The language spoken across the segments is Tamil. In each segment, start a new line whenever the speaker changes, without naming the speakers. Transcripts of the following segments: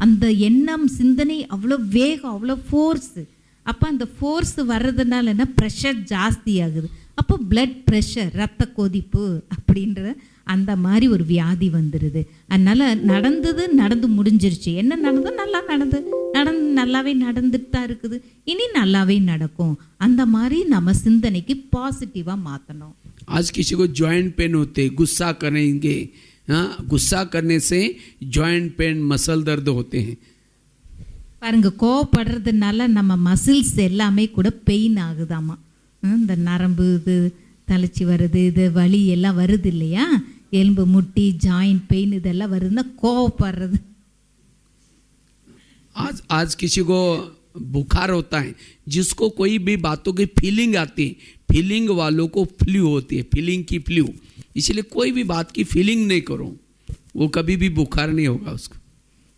அந்த எண்ணம் சிந்தனை அவ்வளோ வேகம், அவ்வளோ ஃபோர்ஸு. அப்போ அந்த ஃபோர்ஸ் வர்றதுனால என்ன, ப்ரெஷர் ஜாஸ்தி ஆகுது. அப்போ பிளட் ப்ரெஷர், ரத்த கொதிப்பு அப்படின்ற அந்த மாதிரி ஒரு வியாதி வந்துடுது. அதனால் நடந்து முடிஞ்சிருச்சு. என்ன நடந்தோ நல்லா நடந்து நல்லாவே நடந்துட்டு தான் இருக்குது, இனி நல்லாவே நடக்கும். அந்த மாதிரி நம்ம சிந்தனைக்கு பாசிட்டிவாக மாற்றணும்.
आज किसी को जॉइंट पेन होते, गुस्सा करेंगे, हाँ, गुस्सा करने से जॉइंट पेन, मसल दर्द होते हैं.
பாருங்க, கோவப்படுறதுனால நம்ம மசில்ஸ் எல்லாமே கூட பெயின் ஆகுதாமா. இந்த நரம்பு இது தலைச்சி வருது, இது வலி எல்லாம் வருது இல்லையா, எலும்பு முட்டி ஜாயிண்ட் பெயின் இதெல்லாம் வருதுன்னா கோவப்படுறது.
आज किसी को बुखार होता है, जिसको कोई भी बातों की फीलिंग आती है, फीलिंग वालों को फ्लू होती है, फीलिंग की फ्लू. इसलिए कोई भी बात की फीलिंग नहीं करो, वो कभी भी बुखार नहीं होगा उसको.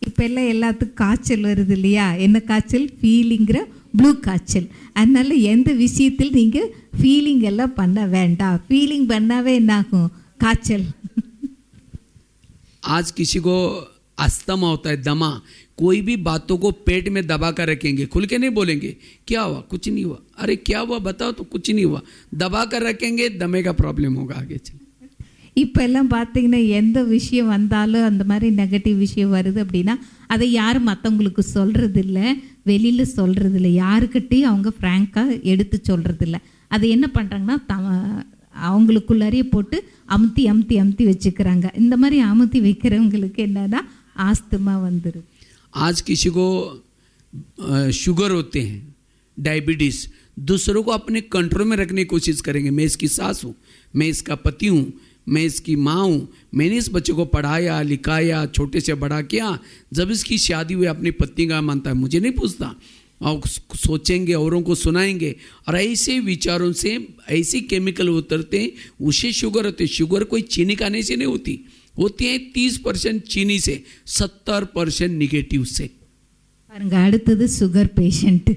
இப்போ எல்லாம் எல்லாத்துக்கும் காய்ச்சல் வருது இல்லையா, என்ன காய்ச்சல், ஃபீலிங்கிற ப்ளூ காய்ச்சல். அதனால எந்த விஷயத்தில் நீங்கள் ஃபீலிங் எல்லாம் பண்ண வேண்டாம். ஃபீலிங் பண்ணாவே என்னாகும், காய்ச்சல்.
आज किसी को अस्थमा होता है, दमा, कोई भी बातों को पेट में दबा कर रखेंगे, खुल के नहीं बोलेंगे क्या हुआ, कुछ नहीं हुआ, अरे क्या हुआ बताओ तो कुछ नहीं हुआ, दबा कर रखेंगे, दमे का प्रॉब्लम होगा आगे चल.
இப்போ எல்லாம் பார்த்தீங்கன்னா எந்த விஷயம் வந்தாலும் அந்த மாதிரி நெகட்டிவ் விஷயம் வருது அப்படின்னா அதை யாரும் மற்றவங்களுக்கு சொல்கிறதில்ல, வெளியில் சொல்கிறதில்ல, யாருக்கிட்டையும் அவங்க ஃப்ராங்காக எடுத்து சொல்கிறதில்ல. அதை என்ன பண்ணுறாங்கன்னா அவங்களுக்குள்ளாரையே போட்டு அமுத்தி அமுத்தி அமுத்தி வச்சுக்கிறாங்க. இந்த மாதிரி அமுத்தி வைக்கிறவங்களுக்கு என்னன்னா ஆஸ்துமா வந்துடும்.
आज किसी को शुगर होते हैं, डायबिटीज़, दूसरों को अपने कंट्रोल में रखने की कोशिश करेंगे. मैं इसकी सास हूँ, मैं इसका पति हूँ, मैं इसकी माँ हूँ, मैंने इस बच्चे को पढ़ाया लिखाया, छोटे से बड़ा किया. जब इसकी शादी हुई अपनी पत्नी का मानता है, मुझे नहीं पूछता, और सोचेंगे, औरों को सुनाएंगे, और ऐसे विचारों से ऐसे केमिकल उतरते, उसे शुगर होते. शुगर कोई चीनी खाने से नहीं होती है 30% चीनी से, 70% निगेटिव से.
பாருங்க, அடுத்தது சுகர் பேஷண்ட்டு.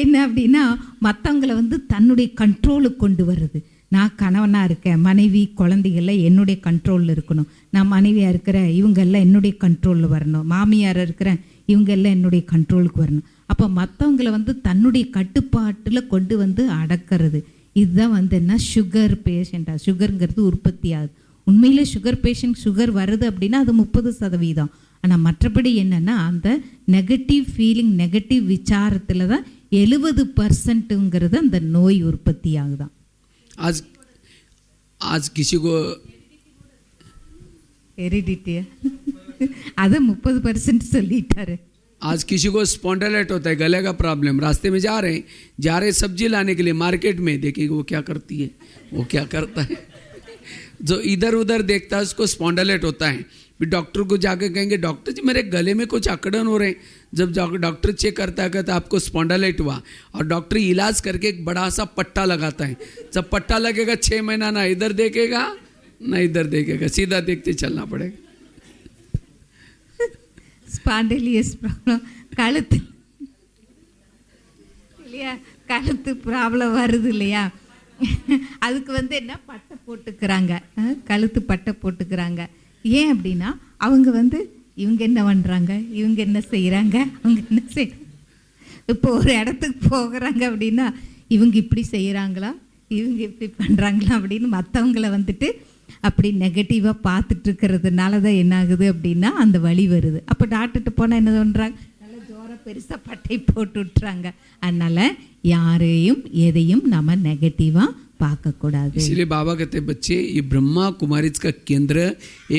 என்ன அப்படின்னா மற்றவங்களை தன்னுடைய கண்ட்ரோலுக்கு கொண்டு வர்றது. நான் கணவனாக இருக்கேன், மனைவி குழந்தைகள்லாம் என்னுடைய கண்ட்ரோலில் இருக்கணும். நான் மனைவியாக இருக்கிறேன், இவங்கெல்லாம் என்னுடைய கண்ட்ரோலில் வரணும். மாமியார் இருக்கிறேன், இவங்கெல்லாம் என்னுடைய கண்ட்ரோலுக்கு வரணும். அப்போ மற்றவங்களை தன்னுடைய கட்டுப்பாட்டில் கொண்டு அடக்கிறது. இதுதான் என்ன, சுகர் பேஷண்ட்டாக. சுகருங்கிறது உற்பத்தி ஆகுது. உண்மையில் சுகர் பேஷண்ட் சுகர் வருது அப்படின்னா அது 30%. ஆனால் மற்றபடி என்னென்னா அந்த நெகட்டிவ் ஃபீலிங், நெகட்டிவ் விசாரத்தில் தான் 70%ங்கிறது அந்த நோய் உற்பத்தி ஆகுதான்.
आज किसी को
हेरिडिटी அதை 30% சொல்லிட்டாரு.
आज किसी को स्पॉन्डिलाइट होता है, गले का प्रॉब्लम. रास्ते में जा रहे सब्जी लाने के लिए मार्केट में, देखेंगे वो क्या करती है, वो क्या करता है. जो इधर उधर देखता है उसको स्पॉन्डिलाइट होता है. फिर डॉक्टर को जाकर कहेंगे, डॉक्टर जी मेरे गले में कुछ अकड़न हो रहे हैं. जब डॉक्टर चेक करता है, कहता है आपको स्पॉन्डिलाइट हुआ, और डॉक्टर इलाज करके एक बड़ा सा पट्टा लगाता है. जब पट्टा लगेगा 6 महीना ना इधर देखेगा ना इधर देखेगा, सीधा देखते चलना पड़ेगा.
ஸ்பாண்டிலியஸ் ப்ராப்ளம், கழுத்து இல்லையா, கழுத்து ப்ராப்ளம் வருது இல்லையா, அதுக்கு என்ன பட்டை போட்டுக்கிறாங்க, கழுத்து பட்டை போட்டுக்கிறாங்க. ஏன் அப்படின்னா அவங்க இவங்க என்ன பண்ணுறாங்க, இவங்க என்ன செய்கிறாங்க, அவங்க என்ன செய்கிறாங்க. இப்போ ஒரு இடத்துக்கு போகிறாங்க அப்படின்னா இவங்க இப்படி செய்கிறாங்களா, இவங்க இப்படி பண்ணுறாங்களா அப்படின்னு மற்றவங்கள அப்படி நெகட்டிவாக பார்த்துட்டு இருக்கிறதுனால தான் என்ன ஆகுது அப்படின்னா அந்த வலி வருது. அப்போ டாக்டர்கிட்ட போனால் என்ன பண்ணுறாங்க, நல்ல ஜோரம் பெருசாக பட்டை போட்டு விட்டுறாங்க. அதனால் யாரையும் எதையும் நம்ம நெகட்டிவாக பார்க்கக்கூடாது.
इसलिए बाबा कहते हैं, बच्चे ये ब्रह्मा कुमारीज का केंद्र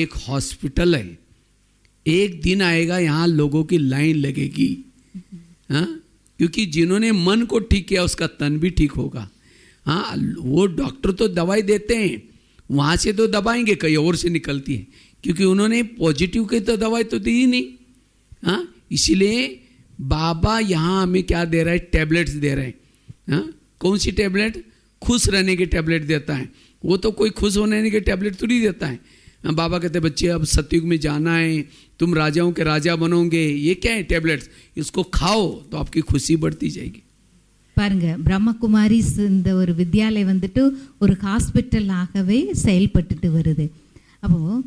एक हॉस्पिटल है. एक दिन आएगा यहाँ लोगों की लाइन लगेगी, हाँ, क्योंकि जिन्होंने मन को ठीक किया उसका तन भी ठीक होगा. हाँ, वो डॉक्टर तो दवाई देते हैं, वहाँ से तो दबाएंगे, कहीं और से निकलती है, क्योंकि उन्होंने पॉजिटिव की तो दवाई तो दी ही नहीं. हाँ, इसलिए बाबा यहाँ हमें क्या दे रहा है, टैबलेट्स दे रहे हैं. हाँ, कौन सी टैबलेट, खुश रहने की टैबलेट देता है. वो तो कोई खुश होने की टैबलेट थोड़ी देता है. बाबा कहते हैं, बच्चे अब सतयुग में जाना है, तुम राजाओं के राजा बनोगे. ये क्या है, टैबलेट्स, इसको खाओ तो आपकी खुशी बढ़ती जाएगी.
பாருங்க, பிரம்மகுமாரிஸ் இந்த ஒரு வித்யாலயம் ஒரு ஹாஸ்பிட்டலாகவே செயல்பட்டுட்டு வருது. அப்போது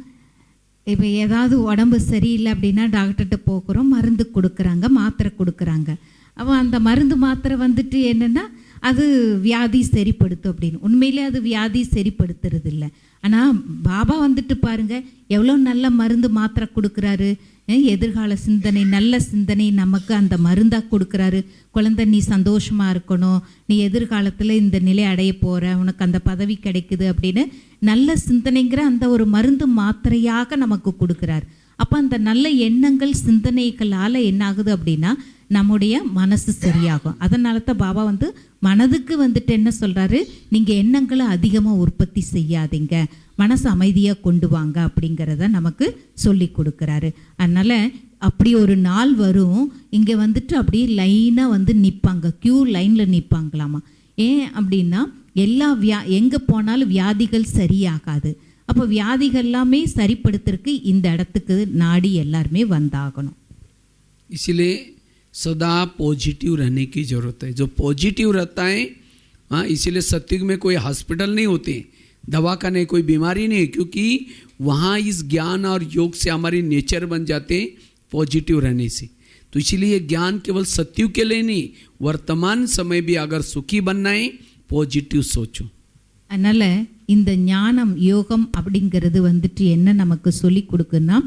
இப்போ ஏதாவது உடம்பு சரியில்லை அப்படின்னா டாக்டர்கிட்ட போகிறோம், மருந்து கொடுக்குறாங்க, மாத்திரை கொடுக்குறாங்க. அப்போ அந்த மருந்து மாத்திரை வந்துட்டு என்னென்னா அது வியாதி சரிப்படுத்தும் அப்படின்னு. உண்மையிலே அது வியாதி சரிப்படுத்துறது இல்லை. ஆனால் பாபா வந்துட்டு பாருங்கள் எவ்வளோ நல்ல மருந்து மாத்திரை கொடுக்குறாரு. எதிர்கால சிந்தனை, நல்ல சிந்தனை நமக்கு அந்த மருந்தாக கொடுக்குறாரு. குழந்தை நீ சந்தோஷமாக இருக்கணும், நீ எதிர்காலத்தில் இந்த நிலை அடைய போகிற, உனக்கு அந்த பதவி கிடைக்குது அப்படின்னு நல்ல சிந்தனைங்கிற அந்த ஒரு மருந்து மாத்திரையாக நமக்கு கொடுக்குறாரு. அப்போ அந்த நல்ல எண்ணங்கள் சிந்தனைகளால் என்ன ஆகுது அப்படின்னா நம்முடைய மனசு சரியாகும். அதனால தான் பாபா வந்து மனதுக்கு வந்துட்டு என்ன சொல்கிறாரு, நீங்கள் எண்ணங்களை அதிகமாக உற்பத்தி செய்யாதீங்க, மனசு அமைதியாக கொண்டு வாங்க அப்படிங்கிறத நமக்கு சொல்லி கொடுக்குறாரு. அதனால் அப்படி ஒரு நாள் வரும், இங்கே வந்துட்டு அப்படியே லைனாக வந்து நிற்பாங்க, க்யூ லைனில் நிற்பாங்களாமா. ஏன் அப்படின்னா எல்லா எங்கே போனாலும் வியாதிகள் சரியாகாது. அப்போ வியாதிகள் எல்லாமே சரிப்படுத்துறதுக்கு இந்த இடத்துக்கு நாடி எல்லாருமே வந்தாகணும்.
इसलिए सदा पॉजिटिव रहने की ज़रूरत है. जो पॉजिटिव रहता है, हाँ, इसीलिए सत्युग में कोई हॉस्पिटल नहीं होते, दवा का नहीं, कोई बीमारी नहीं, क्योंकि वहाँ इस ज्ञान और योग से हमारी नेचर बन जाते हैं पॉजिटिव रहने से. तो इसीलिए ज्ञान केवल सत्युग के लिए नहीं, वर्तमान समय भी अगर सुखी बनना है पॉजिटिव सोचो.
அதனால் இந்த ஞானம் யோகம் அப்படிங்கிறது வந்துட்டு என்ன நமக்கு சொல்லி கொடுக்குன்னா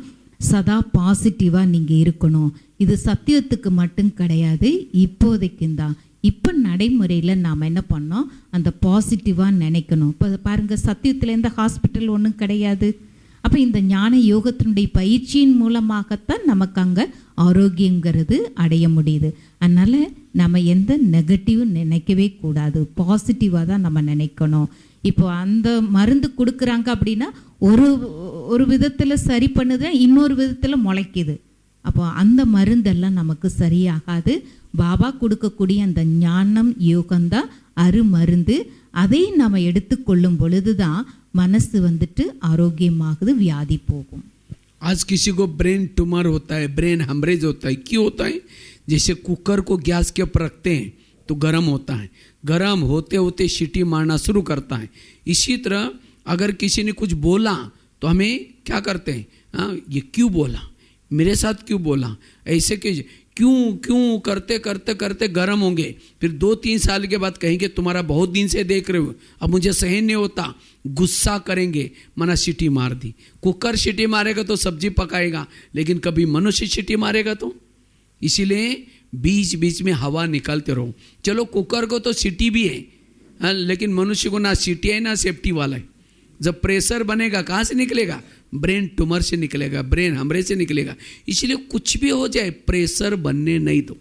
சதா பாசிட்டிவாக நீங்கள் இருக்கணும். இது சத்தியத்துக்கு மட்டும் கிடையாது, இப்போதைக்கும் தான். இப்போ நடைமுறையில் நாம் என்ன பண்ணோம், அந்த பாசிட்டிவாக நினைக்கணும். இப்போ பாருங்கள், சத்தியத்தில் எந்த ஹாஸ்பிட்டல் ஒன்றும் கிடையாது. அப்போ இந்த ஞான யோகத்தினுடைய பயிற்சியின் மூலமாகத்தான் நமக்கு அங்கே ஆரோக்கியங்கிறது அடைய முடியுது. அதனால் நம்ம எந்த நெகட்டிவ் நினைக்கவே கூடாது, பாசிட்டிவாக தான் நம்ம நினைக்கணும். இப்போ அந்த மருந்து கொடுக்குறாங்க அப்படின்னா ஒரு விதத்தில் சரி பண்ணுது, இன்னொரு விதத்தில் முளைக்குது. அப்போ அந்த மருந்தெல்லாம் நமக்கு சரியாகாது. பாபா கொடுக்கக்கூடிய அந்த ஞானம் யோகம்தான் அருமருந்து. அதை நம்ம எடுத்துக்கொள்ளும் பொழுது தான் மனசு வந்துட்டு ஆரோக்கியமாகுது, வியாதி போகும்.
आज किसी को ब्रेन ट्यूमर होता है, ब्रेन हेमरेज होता है. क्यों होता है? जैसे कुकर को गैस के ऊपर रखते हैं तो गर्म होता है, गर्म होते होते सीटी मारना शुरू करता है. इसी तरह अगर किसी ने कुछ बोला तो हमें क्या करते हैं, हाँ ये क्यों बोला, मेरे साथ क्यों बोला, ऐसे क्यों क्यों करते करते करते गर्म होंगे. फिर 2-3 साल के बाद कहेंगे तुम्हारा बहुत दिन से देख रहे हो, अब मुझे सहन नहीं होता, गुस्सा करेंगे, मना सीटी मार दी. कुकर सीटी मारेगा तो सब्जी पकाएगा, लेकिन कभी मनुष्य सीटी मारेगा तो. इसीलिए बीच बीच में हवा निकालते रहो. चलो कुकर को तो सीटी भी है, हाँ, लेकिन मनुष्य को ना सीटी है ना सेफ्टी वाला है. जब प्रेशर बनेगा कहाँ से निकलेगा, ब्रेन ट्यूमर से निकलेगा, ब्रेन हमरे से निकलेगा. इसलिए कुछ भी हो जाए प्रेशर बनने नहीं दो.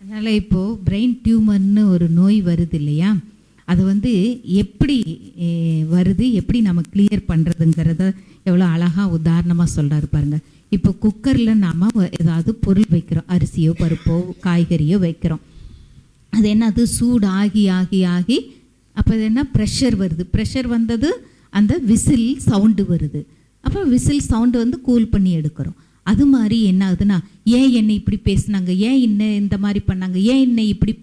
அதனால் இப்போது பிரெயின் டியூமர்னு ஒரு நோய் வருது இல்லையா, அது வந்து எப்படி வருது, எப்படி நம்ம கிளியர் பண்ணுறதுங்கிறத எவ்வளோ அழகாக உதாரணமாக சொல்கிறாரு பாருங்கள். இப்போ குக்கரில் நாம் ஏதாவது பொருள் வைக்கிறோம், அரிசியோ பருப்போ காய்கறியோ வைக்கிறோம். அது என்னது சூடு ஆகி ஆகி ஆகி அப்போ அது என்ன ப்ரெஷர் வருது. ப்ரெஷர் வந்தது அந்த விசில் சவுண்டு வருது. அப்போ விசில் சவுண்டு வந்து கூல் பண்ணி எடுக்கிறோம். அது மாதிரி என்ன ஆகுதுன்னா, ஏன் என்னை இப்படி பேசினாங்க, ஏன் இன்னும் இந்த மாதிரி பண்ணாங்க, ஏன் என்னை இப்படி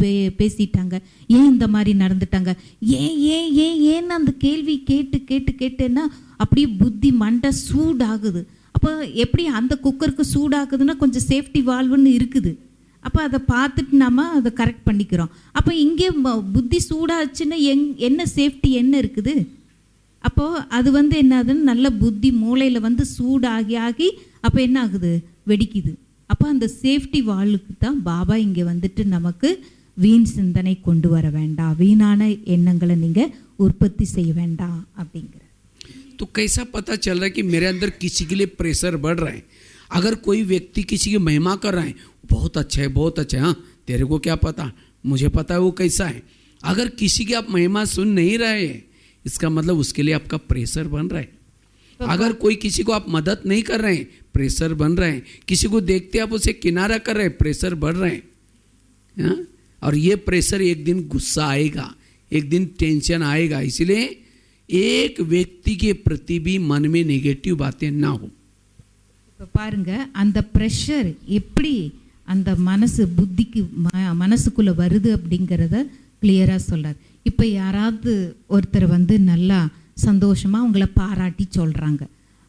பேசிட்டாங்க, ஏன் இந்த மாதிரி நடந்துட்டாங்க, ஏன் ஏன் ஏன் ஏன்னு அந்த கேள்வி கேட்டு கேட்டு கேட்டேன்னா அப்படியே புத்தி மண்டை சூடாகுது. அப்போ எப்படி அந்த குக்கருக்கு சூடாகுதுன்னா கொஞ்சம் சேஃப்டி வால்வுன்னு இருக்குது. அப்போ அதை பார்த்துட்டு நம்ம அதை கரெக்ட் பண்ணிக்கிறோம். அப்போ இங்கே புத்தி சூடாச்சுன்னா என்ன சேஃப்டி என்ன இருக்குது. அப்போது அது வந்து என்ன ஆகுதுன்னு நல்ல புத்தி மூளையில் வந்து சூடாகி ஆகி அப்போ என்ன ஆகுது, வெடிக்குது. அப்போ அந்த சேஃப்டி வால்வுக்கு தான் பாபா இங்கே வந்துட்டு நமக்கு வீண் சிந்தனை கொண்டு வர வேண்டாம், வீணான எண்ணங்களை நீங்கள் உற்பத்தி செய்ய வேண்டாம் அப்படிங்கிற.
तो कैसा पता चल रहा है कि मेरे अंदर किसी के लिए प्रेशर बढ़ रहा है. अगर कोई व्यक्ति किसी की महिमा कर रहा है, बहुत अच्छा है बहुत अच्छा है, हाँ तेरे को क्या पता, मुझे पता है वो कैसा है. अगर किसी की आप महिमा सुन नहीं रहे हैं, इसका मतलब उसके लिए आपका प्रेशर बन रहा है. अगर कोई किसी को आप मदद नहीं कर रहे हैं, प्रेशर बन रहे हैं. किसी को देखते आप उसे किनारा कर रहे हैं, प्रेशर बढ़ रहे हैं. और ये प्रेशर एक दिन गुस्सा आएगा, एक दिन टेंशन आएगा. इसलिए एक व्यक्ति के प्रति भी मन में नेगेटिव बातें ना हो.
இப்போ பாருங்க அந்த ப்ரெஷர் எப்படி அந்த மனசு புத்திக்கு மனசுக்குள்ளே வருது அப்படிங்கிறத கிளியராக சொல்கிறார். இப்போ யாராவது ஒருத்தர் வந்து நல்லா சந்தோஷமாக உங்களை பாராட்டி சொல்கிறாங்க,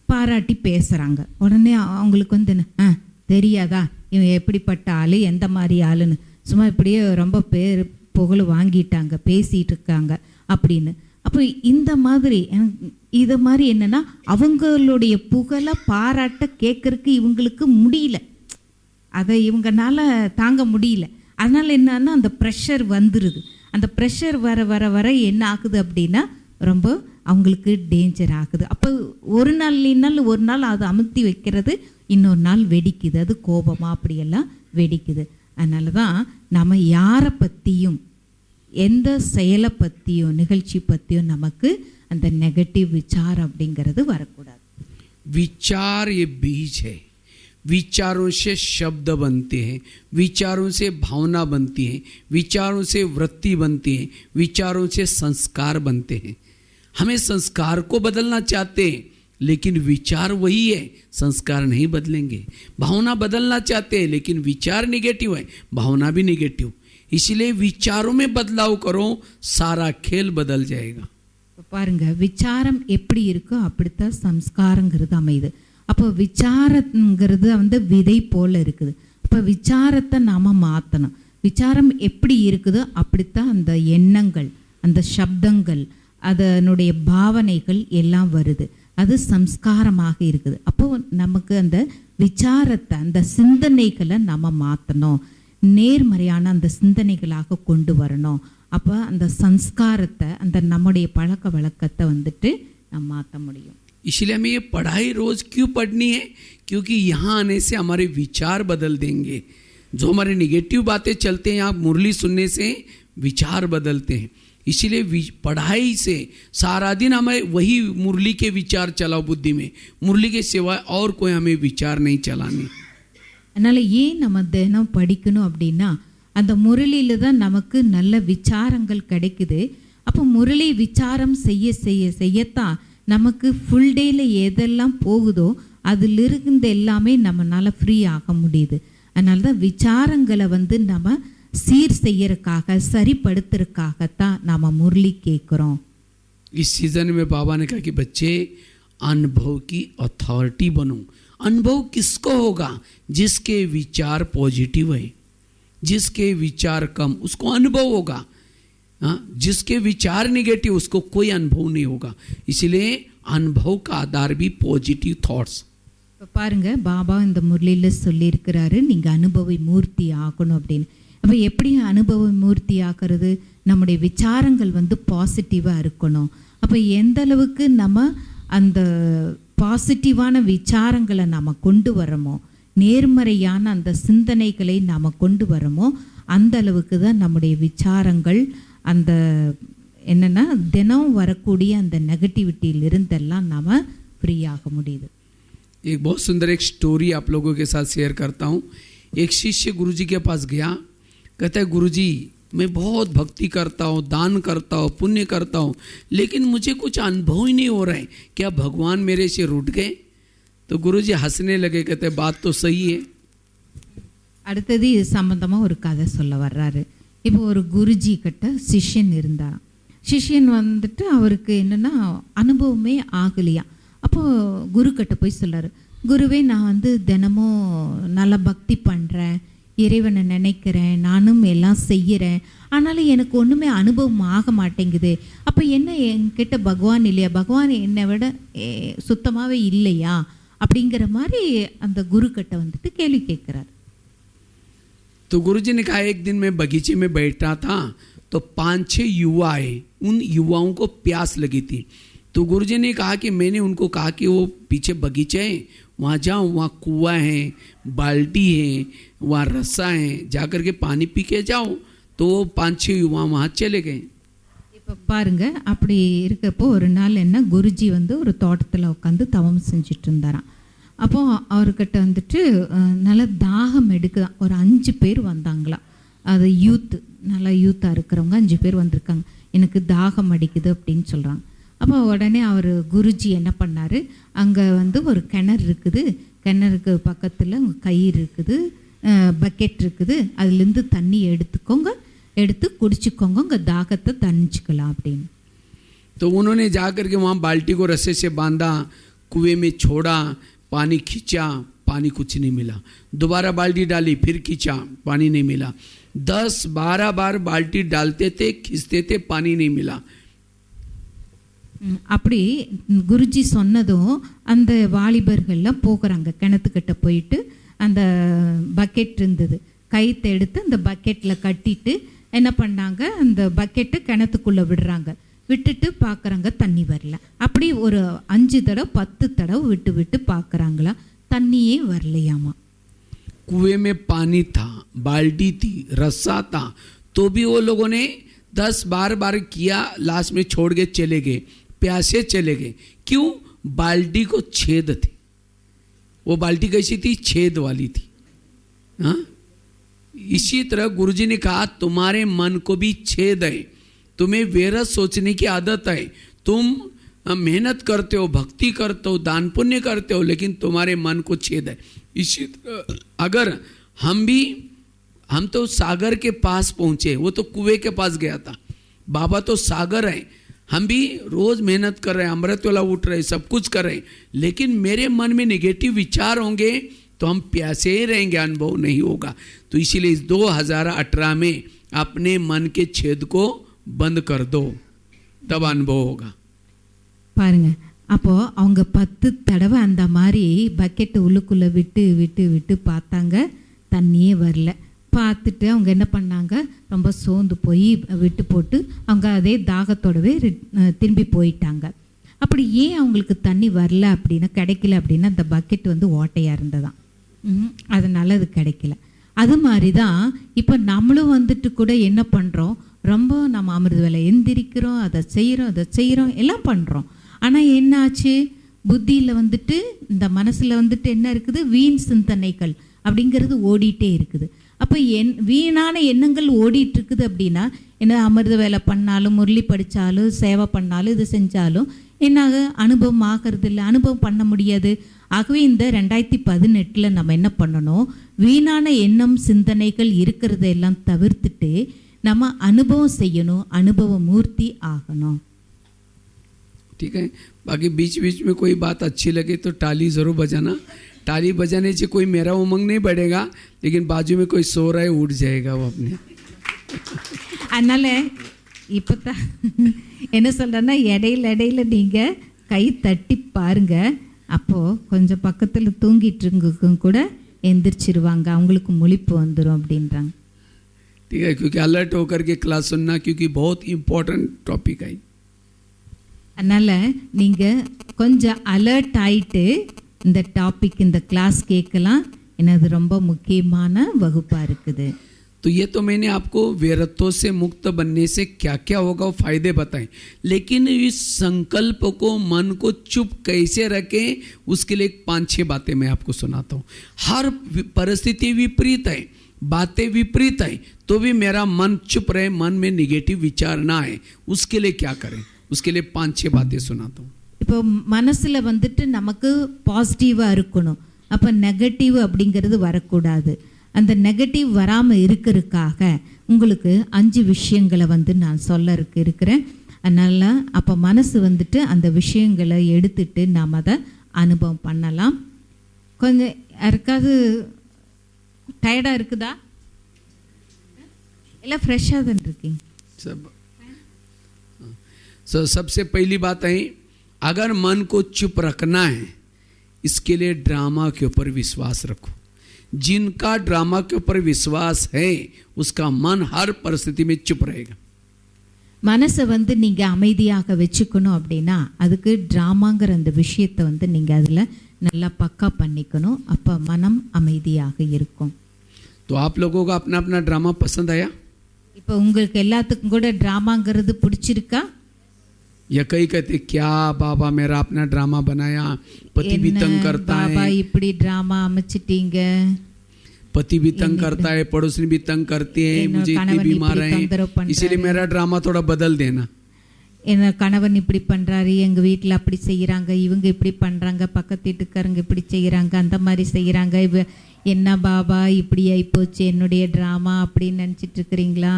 பாராட்டி பேசுகிறாங்க. உடனே அவங்களுக்கு வந்து என்ன தெரியாதா இவன் எப்படிப்பட்ட ஆள், எந்த மாதிரி ஆளுன்னு, சும்மா இப்படியே ரொம்ப பேர் புகழ் வாங்கிட்டாங்க, பேசிகிட்டு இருக்காங்க அப்படின்னு. அப்போ இந்த மாதிரி இதை மாதிரி என்னென்னா அவங்களுடைய புகழை பாராட்ட கேட்குறக்கு இவங்களுக்கு முடியல, அதை இவங்கனால தாங்க முடியல. அதனால் என்னன்னா அந்த ப்ரெஷர் வந்துடுது. அந்த ப்ரெஷர் வர வர வர என்ன ஆகுது அப்படின்னா ரொம்ப அவங்களுக்கு டேஞ்சர் ஆகுது. அப்போ ஒரு நாள் இல்லைனாலும் ஒரு நாள் அதை அமுத்தி வைக்கிறது, இன்னொரு நாள் வெடிக்குது, அது கோபமாக அப்படியெல்லாம் வெடிக்குது. அதனால தான் நம்ம யாரை பற்றியும் எந்த செயலை பற்றியும் நிகழ்ச்சி பற்றியும் நமக்கு அந்த நெகட்டிவ் விचार அப்படிங்கிறது வரக்கூடாது.
विचार ये बीज है, विचारों से शब्द बनते हैं, विचारों से भावना बनती है, विचारों से वृत्ति बनती है, विचारों से संस्कार बनते हैं. हमें संस्कार को बदलना चाहते हैं लेकिन विचार वही है, संस्कार नहीं बदलेंगे. भावना बदलना चाहते हैं लेकिन विचार निगेटिव है, भावना भी निगेटिव. इसलिए विचारों में बदलाव करो, सारा खेल बदल जाएगा.
பாருங்க, விசாரம் எப்படி இருக்கோ அப்படித்தான் சம்ஸ்காரங்கிறது அமையுது. அப்போ விசாரங்கிறது வந்து விதை போல இருக்குது. அப்போ விசாரத்தை நாம் மாற்றணும். விசாரம் எப்படி இருக்குதோ அப்படித்தான் அந்த எண்ணங்கள், அந்த சப்தங்கள், அதனுடைய பாவனைகள் எல்லாம் வருது. அது சம்ஸ்காரமாக இருக்குது. அப்போ நமக்கு அந்த விசாரத்தை, அந்த சிந்தனைகளை நம்ம மாற்றணும், நேர்மறையான அந்த சிந்தனைகளாக கொண்டு வரணும். அப்போ அந்த சம்ஸ்காரத்தை, அந்த நம்முடைய பழக்க வழக்கத்தை வந்துட்டு நம்ம மாற்ற முடியும்.
इसलिए हमें ये पढ़ाई रोज क्यों पढ़नी है? क्योंकि यहाँ आने से हमारे विचार बदल देंगे. जो हमारे निगेटिव बातें चलते हैं, यहाँ मुरली सुनने से विचार बदलते हैं. इसीलिए पढ़ाई से सारा दिन हमें वही मुरली के विचार चलाओ बुद्धि में, मुरली के सिवाय और कोई हमें विचार नहीं चलाने.
அதனால் ஏன் நம்ம தினம் படிக்கணும் அப்படின்னா அந்த முரளியில் தான் நமக்கு நல்ல விசாரங்கள் கிடைக்குது. அப்போ முரளி விசாரம் செய்ய செய்ய செய்யத்தான் நமக்கு ஃபுல் டேயில் எதெல்லாம் போகுதோ அதிலிருந்து எல்லாமே நம்மளால் ஃப்ரீ ஆக முடியுது. அதனால தான் விசாரங்களை வந்து நம்ம சீர் செய்யறதுக்காக, சரிப்படுத்துறதுக்காகத்தான் நாம் முரளி கேட்குறோம்.
इस सीजन में बाबा ने कहा कि बच्चे अनुभव की अथॉरिटी बनो. अनुभव किसको होगा? जिसके विचार पॉजिटिव है, जिसके विचार कम, उसको अनुभव होगा. जिसके विचार निगेटिव, उसको कोई अनुभव नहीं होगा. इसलिए अनुभव का आधार भी पॉजिटिव थॉट्स.
இப்போ பாருங்க, பாபா இந்த முரளியில் சொல்லியிருக்கிறாரு நீங்கள் அனுபவி மூர்த்தி ஆகணும் அப்படின்னு. அப்போ எப்படி அனுபவ மூர்த்தி ஆகிறது? நம்முடைய விசாரங்கள் வந்து பாசிட்டிவாக இருக்கணும். அப்போ எந்த அளவுக்கு நம்ம அந்த பாசிட்டிவான விசாரங்களை நாம் கொண்டு வரமோ, நேர்மறையான அந்த சிந்தனைகளை நாம் கொண்டு வரமோ, அந்த அளவுக்கு தான் நம்முடைய விசாரங்கள் அந்த என்னென்னா தினம் வரக்கூடிய அந்த நெகட்டிவிட்டியிலிருந்தெல்லாம் நாம் ஃப்ரீ ஆக முடியுது.
एक बहुत सुंदर एक स्टोरी आप लोगों के साथ शेयर करता हूँ. एक शिष्य गुरुजी के पास गया, कहता है गुरुजी मैं बहुत भक्ति करता हूँ, दान करता हूँ, पुण्य करता हूँ, लेकिन मुझे कुछ अनुभव ही नहीं हो रहा है, क्या भगवान मेरे से रूठ गए? तो गुरुजी हंसने लगे, कहते बात तो सही है.
அடுத்தது இது சம்பந்தமாக ஒரு கதை சொல்ல வர்றாரு. இப்போ ஒரு குருஜி கிட்ட சிஷ்யன் இருந்தாராம். சிஷ்யன் வந்துட்டு அவருக்கு என்னென்னா அனுபவமே ஆகலையா. அப்போது குரு கிட்ட போய் சொல்கிறாரு, குருவே நான் வந்து தினமும் நல்லா பக்தி பண்ணுறேன், இறைவனை நினைக்கிறேன், நானும் எல்லாம் செய்கிறேன், ஆனாலும் எனக்கு ஒன்றுமே அனுபவம் ஆக மாட்டேங்குது. அப்போ என்ன என்கிட்ட பகவான் இல்லையா, பகவான் என்னை விட சுத்தமாகவே இல்லையா அப்படிங்கிற மாதிரி அந்த குரு கிட்ட வந்துட்டு கேள்வி கேட்குறாரு.
तो गुरुजी ने कहा एक दिन मैं बगीचे में बैठा था तो 5-6 युवा आए. उन युवाओं को प्यास लगी थी. तो गुरुजी ने कहा कि मैंने उनको कहा कि वो पीछे बगीचा है, वहाँ जाओ, वहाँ कुआं है, बाल्टी है, वहाँ रस्सा है, जाकर के पानी पी के जाओ. तो वो 5-6 युवा वहाँ चले गए.
இப்போ பாருங்க, அப்படி இருக்கப்போ ஒரு நாள் என்ன, குருஜி வந்து ஒரு தோட்டத்தில் உட்காந்து தவம் செஞ்சுட்டு இருந்தாராம். அப்போது அவர்கிட்ட வந்துட்டு நல்லா தாகம் எடுக்குதான். ஒரு 5 பேர் வந்தாங்களாம். அது யூத்து, நல்லா யூத்தாக இருக்கிறவங்க 5 பேர் வந்திருக்காங்க. எனக்கு தாகம் அடிக்குது அப்படின்னு சொல்கிறாங்க. அப்போ உடனே அவர் குருஜி என்ன பண்ணார், அங்கே வந்து ஒரு கிணறு இருக்குது, கிணறுக்கு பக்கத்தில் கயிறு இருக்குது, பக்கெட் இருக்குது, அதுலேருந்து தண்ணி எடுத்துக்கோங்க, எடுத்து குடிச்சிக்கோங்க, உங்கள் தாகத்தை தணிச்சிக்கலாம் அப்படின்னு.
तो उन्होंने जाकर के वहाँ बाल्टी को रस्से से बांधा, कुएं में छोड़ा, पानी खींचा, पानी कुछ नहीं मिला। दोबारा बाल्टी डाली, फिर खींचा, पानी नहीं मिला। 10-12 बार बाल्टी डालते थे, खींचते थे, पानी नहीं मिला।
அப்படி குருஜி சொன்னதும் அந்த வாலிபர்கள்லாம் போகிறாங்க, கிணத்துக்கிட்ட போயிட்டு அந்த பக்கெட் இருந்தது, கயிற்று எடுத்து அந்த பக்கெட்டில் கட்டிட்டு என்ன பண்ணாங்க, அந்த பக்கெட்டை கிணத்துக்குள்ளே விடுறாங்க. விட்டுட்டு பார்க்குறாங்க, தண்ணி வரல. அப்படி ஒரு 5 தடவை 10 தடவை விட்டு விட்டு பார்க்குறாங்களா, தண்ணியே வரலையாமா.
कुएं में पानी था, बाल्टी थी, रस्सा था, तो भी वो लोगों ने 10-12 बार किया, लास्ट में छोड़ के चले गए, प्यासे चले गए। क्यों? बाल्टी को छेद थे। वो बाल्टी कैसी थी? छेद वाली थी। हाँ, इसी तरह गुरुजी ने कहा तुम्हारे मन को भी छेद है, तुम्हें व्यर्थ सोचने की आदत है, तुम मेहनत करते हो, भक्ति करते हो, दान पुण्य करते हो, लेकिन तुम्हारे मन को छेद है। इसी तरह अगर हम तो सागर के पास पहुंचे, वो तो कुएं के पास गया था, बाबा तो सागर है। हम भी रोज मेहनत कर रहे हैं, अमृत वाला उठ रहे हैं, सब कुछ कर रहे हैं, लेकिन मेरे मन में नेगेटिव विचार होंगे तो हम प्यासे ही रहेंगे, अनुभव नहीं होगा। तो इसीलिए इस 2018 में अपने मन के छेद को बंद कर दो, तब अनुभव होगा।
பாருங்க, அப்போ அவங்க 10 தடவை அந்த மாதிரி பக்கெட்டு உள்ளுக்குள்ளே விட்டு விட்டு விட்டு பார்த்தாங்க, தண்ணியே வரல. பார்த்துட்டு அவங்க என்ன பண்ணாங்க, ரொம்ப சோர்ந்து போய் விட்டு போட்டு அவங்க அதே தாகத்தோடவே திரும்பி போயிட்டாங்க. அப்படி ஏன் அவங்களுக்கு தண்ணி வரல அப்படின்னா, கிடைக்கல அப்படின்னா, அந்த பக்கெட் வந்து ஓட்டையாக இருந்ததான், அதனால் அது கிடைக்கல. அது மாதிரி தான் இப்போ நம்மளும் வந்துட்டு கூட என்ன பண்ணுறோம், ரொம்ப நம்ம அமிர்த வேலை எந்திரிக்கிறோம், அதை செய்கிறோம் எல்லாம் பண்ணுறோம். ஆனால் என்ன ஆச்சு, புத்தியில் வந்துட்டு இந்த மனசில் வந்துட்டு என்ன இருக்குது, வீண் சிந்தனைகள் அப்படிங்கிறது ஓடிட்டே இருக்குது. அப்போ வீணான எண்ணங்கள் ஓடிட்டு இருக்குது அப்படின்னா என்ன, அமிர்த வேலை பண்ணாலும், முரளி படித்தாலும், சேவை பண்ணாலும், இது செஞ்சாலும் என்னாக அனுபவம் ஆகிறது இல்லை, அனுபவம் பண்ண முடியாது. ஆகவே இந்த 2018 நம்ம என்ன பண்ணணும், வீணான எண்ணம் சிந்தனைகள் இருக்கிறதெல்லாம் தவிர்த்துட்டு நம்ம அனுபவம் செய்யணும், அனுபவ மூர்த்தி ஆகணும்.
ठीक है, बाकी बीच बीच में कोई बात अच्छी लगे तो टाली ज़रूर बजाना। टाली बजाने से कोई मेरा उमंग नहीं बढ़ेगा, लेकिन बाजू में कोई सो रहा है उठ जाएगा वो अपने।
அதனால் இப்போ தான் என்ன சொல்கிறேன்னா, இடையில நீங்கள் கை தட்டி பாருங்க, அப்போது கொஞ்சம் பக்கத்தில் தூங்கிட்டு இருங்க கூட எந்திரிச்சிருவாங்க, அவங்களுக்கு முழிப்பு வந்துடும் அப்படின்றாங்க.
ठीक है, क्योंकि अलर्ट होकर के क्लास सुनना, क्योंकि बहुत इम्पोर्टेंट टॉपिक है।
அதனால் நீங்கள் கொஞ்சம் அலர்ட் ஆகிட்டு இந்த டாபிக், இந்த கிளாஸ் கேட்கலாம், எனது ரொம்ப முக்கியமான வகுப்பாக இருக்குது.
तो ये तो मैंने आपको व्यर्थों से मुक्त बनने से क्या क्या होगा वो फायदे बताएं, लेकिन इस संकल्प को, मन को चुप कैसे रखें, उसके लिए 5-6 बातें मैं आपको सुनाता हूँ। हर परिस्थिति विपरीत है, बातें विपरीत है, तो भी मेरा मन चुप रहे, मन में निगेटिव विचार ना आए, उसके लिए क्या करें, उसके लिए 5-6 बातें सुनाता हूँ.
இப்போ மனசில் வந்துட்டு நமக்கு பாசிட்டிவாக இருக்கணும், அப்போ நெகட்டிவ் அப்படிங்கிறது வரக்கூடாது. அந்த நெகட்டிவ் வராமல் இருக்கிறதுக்காக உங்களுக்கு 5 விஷயங்களை வந்து நான் சொல்ல இருக்கிறேன். அதனால் அப்போ மனசு வந்துட்டு அந்த விஷயங்களை எடுத்துட்டு நாம் அதை அனுபவம் பண்ணலாம். கொஞ்சம் யாருக்காவது டயர்டாக இருக்குதா, எல்லாம் ஃப்ரெஷ்ஷாக தான் இருக்கீங்க?
सबसे पहली बात है, अगर मन को चुप रखना है, इसके लिए ड्रामा के ऊपर विश्वास रखो. जिनका ड्रामा के ऊपर विश्वास है, उसका मन हर परिस्थिति में चुप रहेगा.
மனசை வந்து நீங்கள் அமைதியாக வச்சுக்கணும் அப்படின்னா அதுக்கு ட்ராமாங்கிற அந்த விஷயத்தை வந்து நீங்கள் அதில் நல்லா பக்கா பண்ணிக்கணும், அப்போ மனம் அமைதியாக இருக்கும்.
तो आप लोगों को अपना अपना ड्रामा पसंद आया?
இப்போ உங்களுக்கு எல்லாத்துக்கும் கூட ड्रामाங்கிறது பிடிச்சிருக்கா?
या कई कहते क्या बाबा मेरा अपना ड्रामा बनाया, पति भी तंग करता है,
பாபா இப்படி ட்ராமா அமைச்சிட்டீங்க,
पति भी तंग करता है, पड़ोसी भी तंग करते हैं, मुझे इतने बीमार हैं, इसीलिए मेरा ड्रामा थोड़ा बदल देना.
என்ன கணவன் இப்படி பண்ணுறாரு, எங்கள் வீட்டில் அப்படி செய்கிறாங்க, இவங்க இப்படி பண்ணுறாங்க, பக்கத்து வீட்டுக்காரங்க இப்படி செய்கிறாங்க, அந்த மாதிரி செய்கிறாங்க, என்ன பாபா இப்படி ஆகிப்போச்சு என்னுடைய ட்ராமா அப்படின்னு நினச்சிட்டு இருக்கிறீங்களா?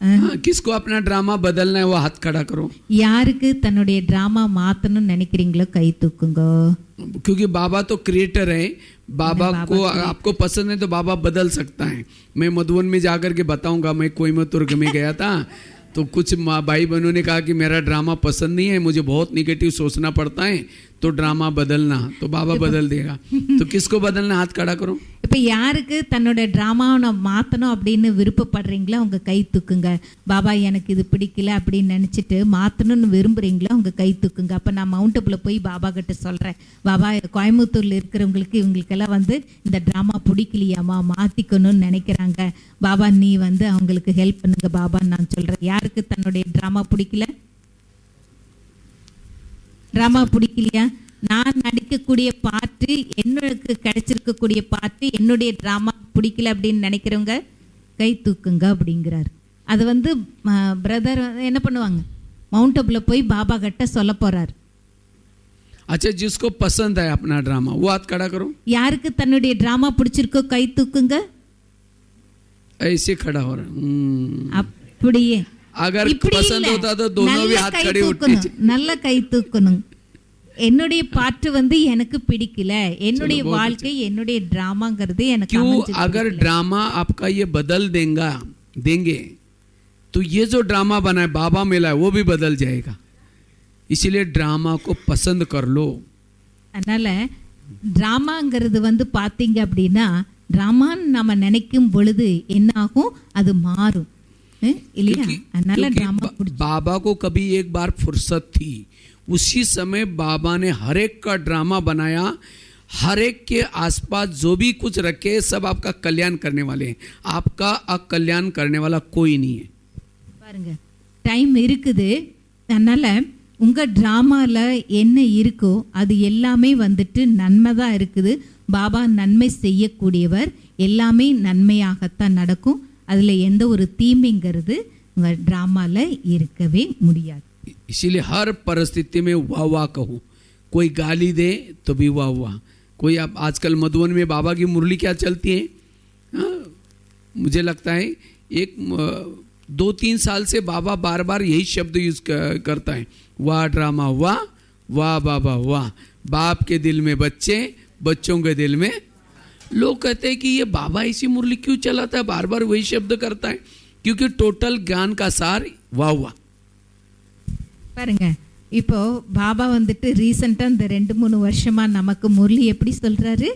हाँ, किसको अपना ड्रामा बदलना है वो हाथ खड़ा करो.
யாருக்கு தன்னுடைய டிராமா மாத்தணும்னு நினைக்கிறீங்களோ கை தூக்குங்க.
क्योंकि बाबा तो क्रिएटर है. बाबा को आपको पसंद है तो बाबा बदल सकता है. मैं मधुबन में जाकर के बताऊंगा. मैं कोयम्बतूर में गया था तो कुछ भाई बहनों ने कहा कि मेरा ड्रामा पसंद नहीं है, मुझे बहुत निगेटिव सोचना पड़ता है, तो ड्रामा बदलना. तो बाबा बदल देगा. तो किसको बदलना, हाथ खड़ा करो.
இப்போ யாருக்கு தன்னோட ட்ராமாவை மாற்றணும் அப்படின்னு விருப்பப்படுறீங்களோ உங்கள் கை தூக்குங்க. பாபா எனக்கு இது பிடிக்கல அப்படின்னு நினச்சிட்டு மாற்றணும்னு விரும்புகிறீங்களோ உங்கள் கை தூக்குங்க. அப்போ நான் மவுண்டப்பில் போய் பாபா கிட்ட சொல்கிறேன், பாபா கோயம்புத்தூரில் இருக்கிறவங்களுக்கு இவங்களுக்கெல்லாம் வந்து இந்த ட்ராமா பிடிக்கலையாமா, மாற்றிக்கணும்னு நினைக்கிறாங்க. பாபா நீ வந்து அவங்களுக்கு ஹெல்ப் பண்ணுங்க பாபான்னு நான் சொல்கிறேன். யாருக்கு தன்னுடைய ட்ராமா பிடிக்கல, ட்ராமா பிடிக்கலையா? நான் நடிக்கக்கூடிய பாட்டு, என்னோட கிடைச்சிருக்கக்கூடிய பாட்டு, என்னுடைய ட்ராமா பிடிக்கல அப்படின்னு நினைக்கிறவங்க கை தூக்குங்க அப்படிங்கிறார். அது வந்து பிரதர் என்ன பண்ணுவாங்க, மவுண்டப்பில் போய் பாபா கிட்ட சொல்ல போறார்.
अच्छा, जिसको पसंद है अपना ड्रामा वो हाथ खड़ा करो.
யாருக்கு தன்னுடைய ட்ராமா பிடிச்சிருக்கோ கை தூக்குங்க.
ऐसे खड़ा हो रहा.
அப்படியே
अगर पसंद होता तो दोनों भी हाथ खड़े उठते.
நல்ல கை தூக்கணும். என்னுடைய பாட்டு வந்து எனக்கு பிடிக்கல, என்னுடைய வாழ்க்கை என்னுடைய ड्रामाங்கிறது எனக்கு
क्यों? अगर ड्रामा आपका ये बदल देंगे तो ये जो ड्रामा बना है बाबा मिला है वो भी बदल जाएगा. इसलिए ड्रामा को पसंद कर लो.
அதனால ட்ராமாங்கிறது வந்து பார்த்தீங்க அப்படின்னா ட்ராமான்னு நம்ம நினைக்கும் பொழுது என்ன ஆகும், அது மாறும் இல்லையா? அதனால ड्रामा
बाबा को कभी एक बार फुर्सत थी, उसी समय बाबा ने हर एक का ड्रामा बनाया. हर एक के आसपास जो भी कुछ रखे सब आपका कल्याण करने वाले हैं. आपका अकल्याण करने वाला कोई नहीं है.
பாருங்க, டைம் இருக்குது. அதனால உங்க ட்ராமால என்ன இருக்கோ அது எல்லாமே வந்துட்டு நன்மை தான் இருக்குது. பாபா நன்மை செய்யக்கூடியவர், எல்லாமே நன்மையாகத்தான் நடக்கும். அதுல எந்த ஒரு தீமைங்கிறது உங்க ட்ராமால இருக்கவே முடியாது.
इसीलिए हर परिस्थिति में वाह वाह कहो. कोई गाली दे तो भी वाह वाह. कोई अब आजकल मधुबन में बाबा की मुरली क्या चलती है, मुझे लगता है 1-2-3 साल से बाबा बार बार यही शब्द यूज करता है. वाह ड्रामा वाह, वाह बाबा वाह. बाप के दिल में बच्चे, बच्चों के दिल में. लोग कहते हैं कि ये बाबा ऐसी मुरली क्यों चलाता है, बार बार वही शब्द करता है. क्योंकि टोटल ज्ञान का सार वाह वाह.
பாருங்க, இப்போ பாபா வந்துட்டு ரீசெண்டா இந்த 2-3 வருஷமா நமக்கு முரளி எப்படி சொல்றாரு,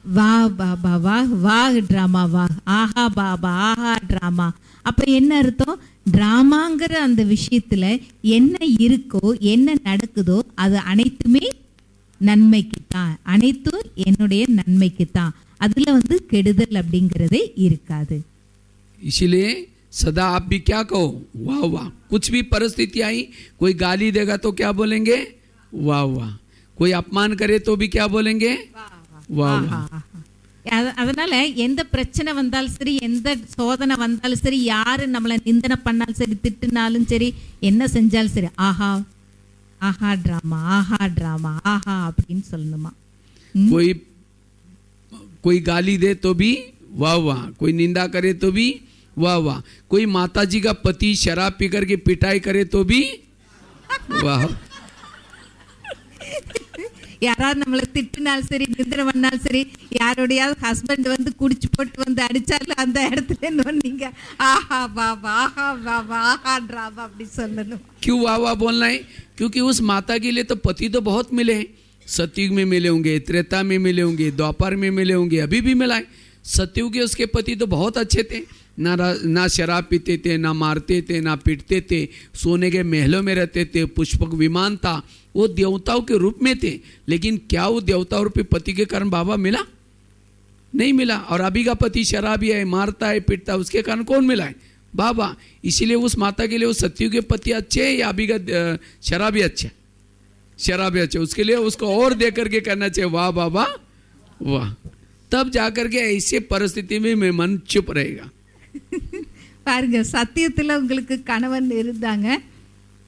வா பாபா வா, வா ட்ராமா வா, ஆஹா பாபா ஆஹா ட்ராமா. அப்ப என்ன அர்த்தம், ட்ராமாங்கிற அந்த விஷயத்துல என்ன இருக்கோ என்ன நடக்குதோ அது அனைத்துமே நன்மைக்கு தான், அனைத்தும் என்னுடைய நன்மைக்கு தான். அதுல வந்து கெடுதல் அப்படிங்கிறதே இருக்காது.
इसलिए सदा आप भी क्या कहो, वाह वाह. कुछ भी परिस्थिति आई, कोई गाली देगा तो क्या बोलेंगे, वाह वाह. कोई अपमान करे तो भी क्या बोलेंगे, वाह वाह.
அதனால எந்த பிரச்சனை வந்தாலும் சரி, எந்த சோதனை வந்தாலும் சரி, யாரு நம்மளை நிந்தனை பண்ணாலும் சரி, திட்டுனாலும் சரி, என்ன செஞ்சாலும் சரி, ஆஹா ஆஹா ட்ராமா, ஆஹா ட்ராமா, ஆஹா அப்படின்னு சொல்லணுமா.
कोई गाली दे तो भी वाह वाह, कोई निंदा करे तो भी वाह वाह. कोई माताजी का पति शराब पी करके पिटाई करे तो भी वाह.
யாராவது நம்மளை திட்டினாலும் சரி, நிந்திர பண்ணாலும் சரி, யாரோடையாவது ஹஸ்பண்ட் வந்து குடிச்சு போட்டு வந்து அடிச்சாலும் அந்த இடத்துல நீங்க ஆஹா பாபா ஆஹா பாபா ஆஹா ட்ராமா அப்படி சொல்லணும்.
क्यों वाह वाह बोलना है? क्योंकि उस माता के लिए तो पति तो बहुत मिले हैं. सतयुग में मिले होंगे, त्रेता में मिले होंगे, द्वापर में मिले होंगे, अभी भी मिला है. सतयुग के उसके पति तो बहुत अच्छे थे. ना शराब पीते थे, ना मारते थे, ना पीटते थे, सोने के महलों में रहते थे, पुष्पक विमान था, वो देवताओं के रूप में थे. लेकिन क्या वो देवता रूपी पति के कारण बाबा मिला? नहीं मिला. और अभी का पति शराबी है, मारता है, पीटता है, उसके कारण कौन मिला है? बाबा. इसीलिए उस माता के लिए वो सतयुग के पति अच्छे हैं या अभी का शराबी अच्छे? शराबी अच्छे. उसके लिए उसको और दे करके करना चाहिए वाह बाबा वाह. तब जाकर के ऐसे परिस्थिति में मन चुप रहेगा.
பாருங்க, சத்தியத்தில் உங்களுக்கு கணவன் இருந்தாங்க.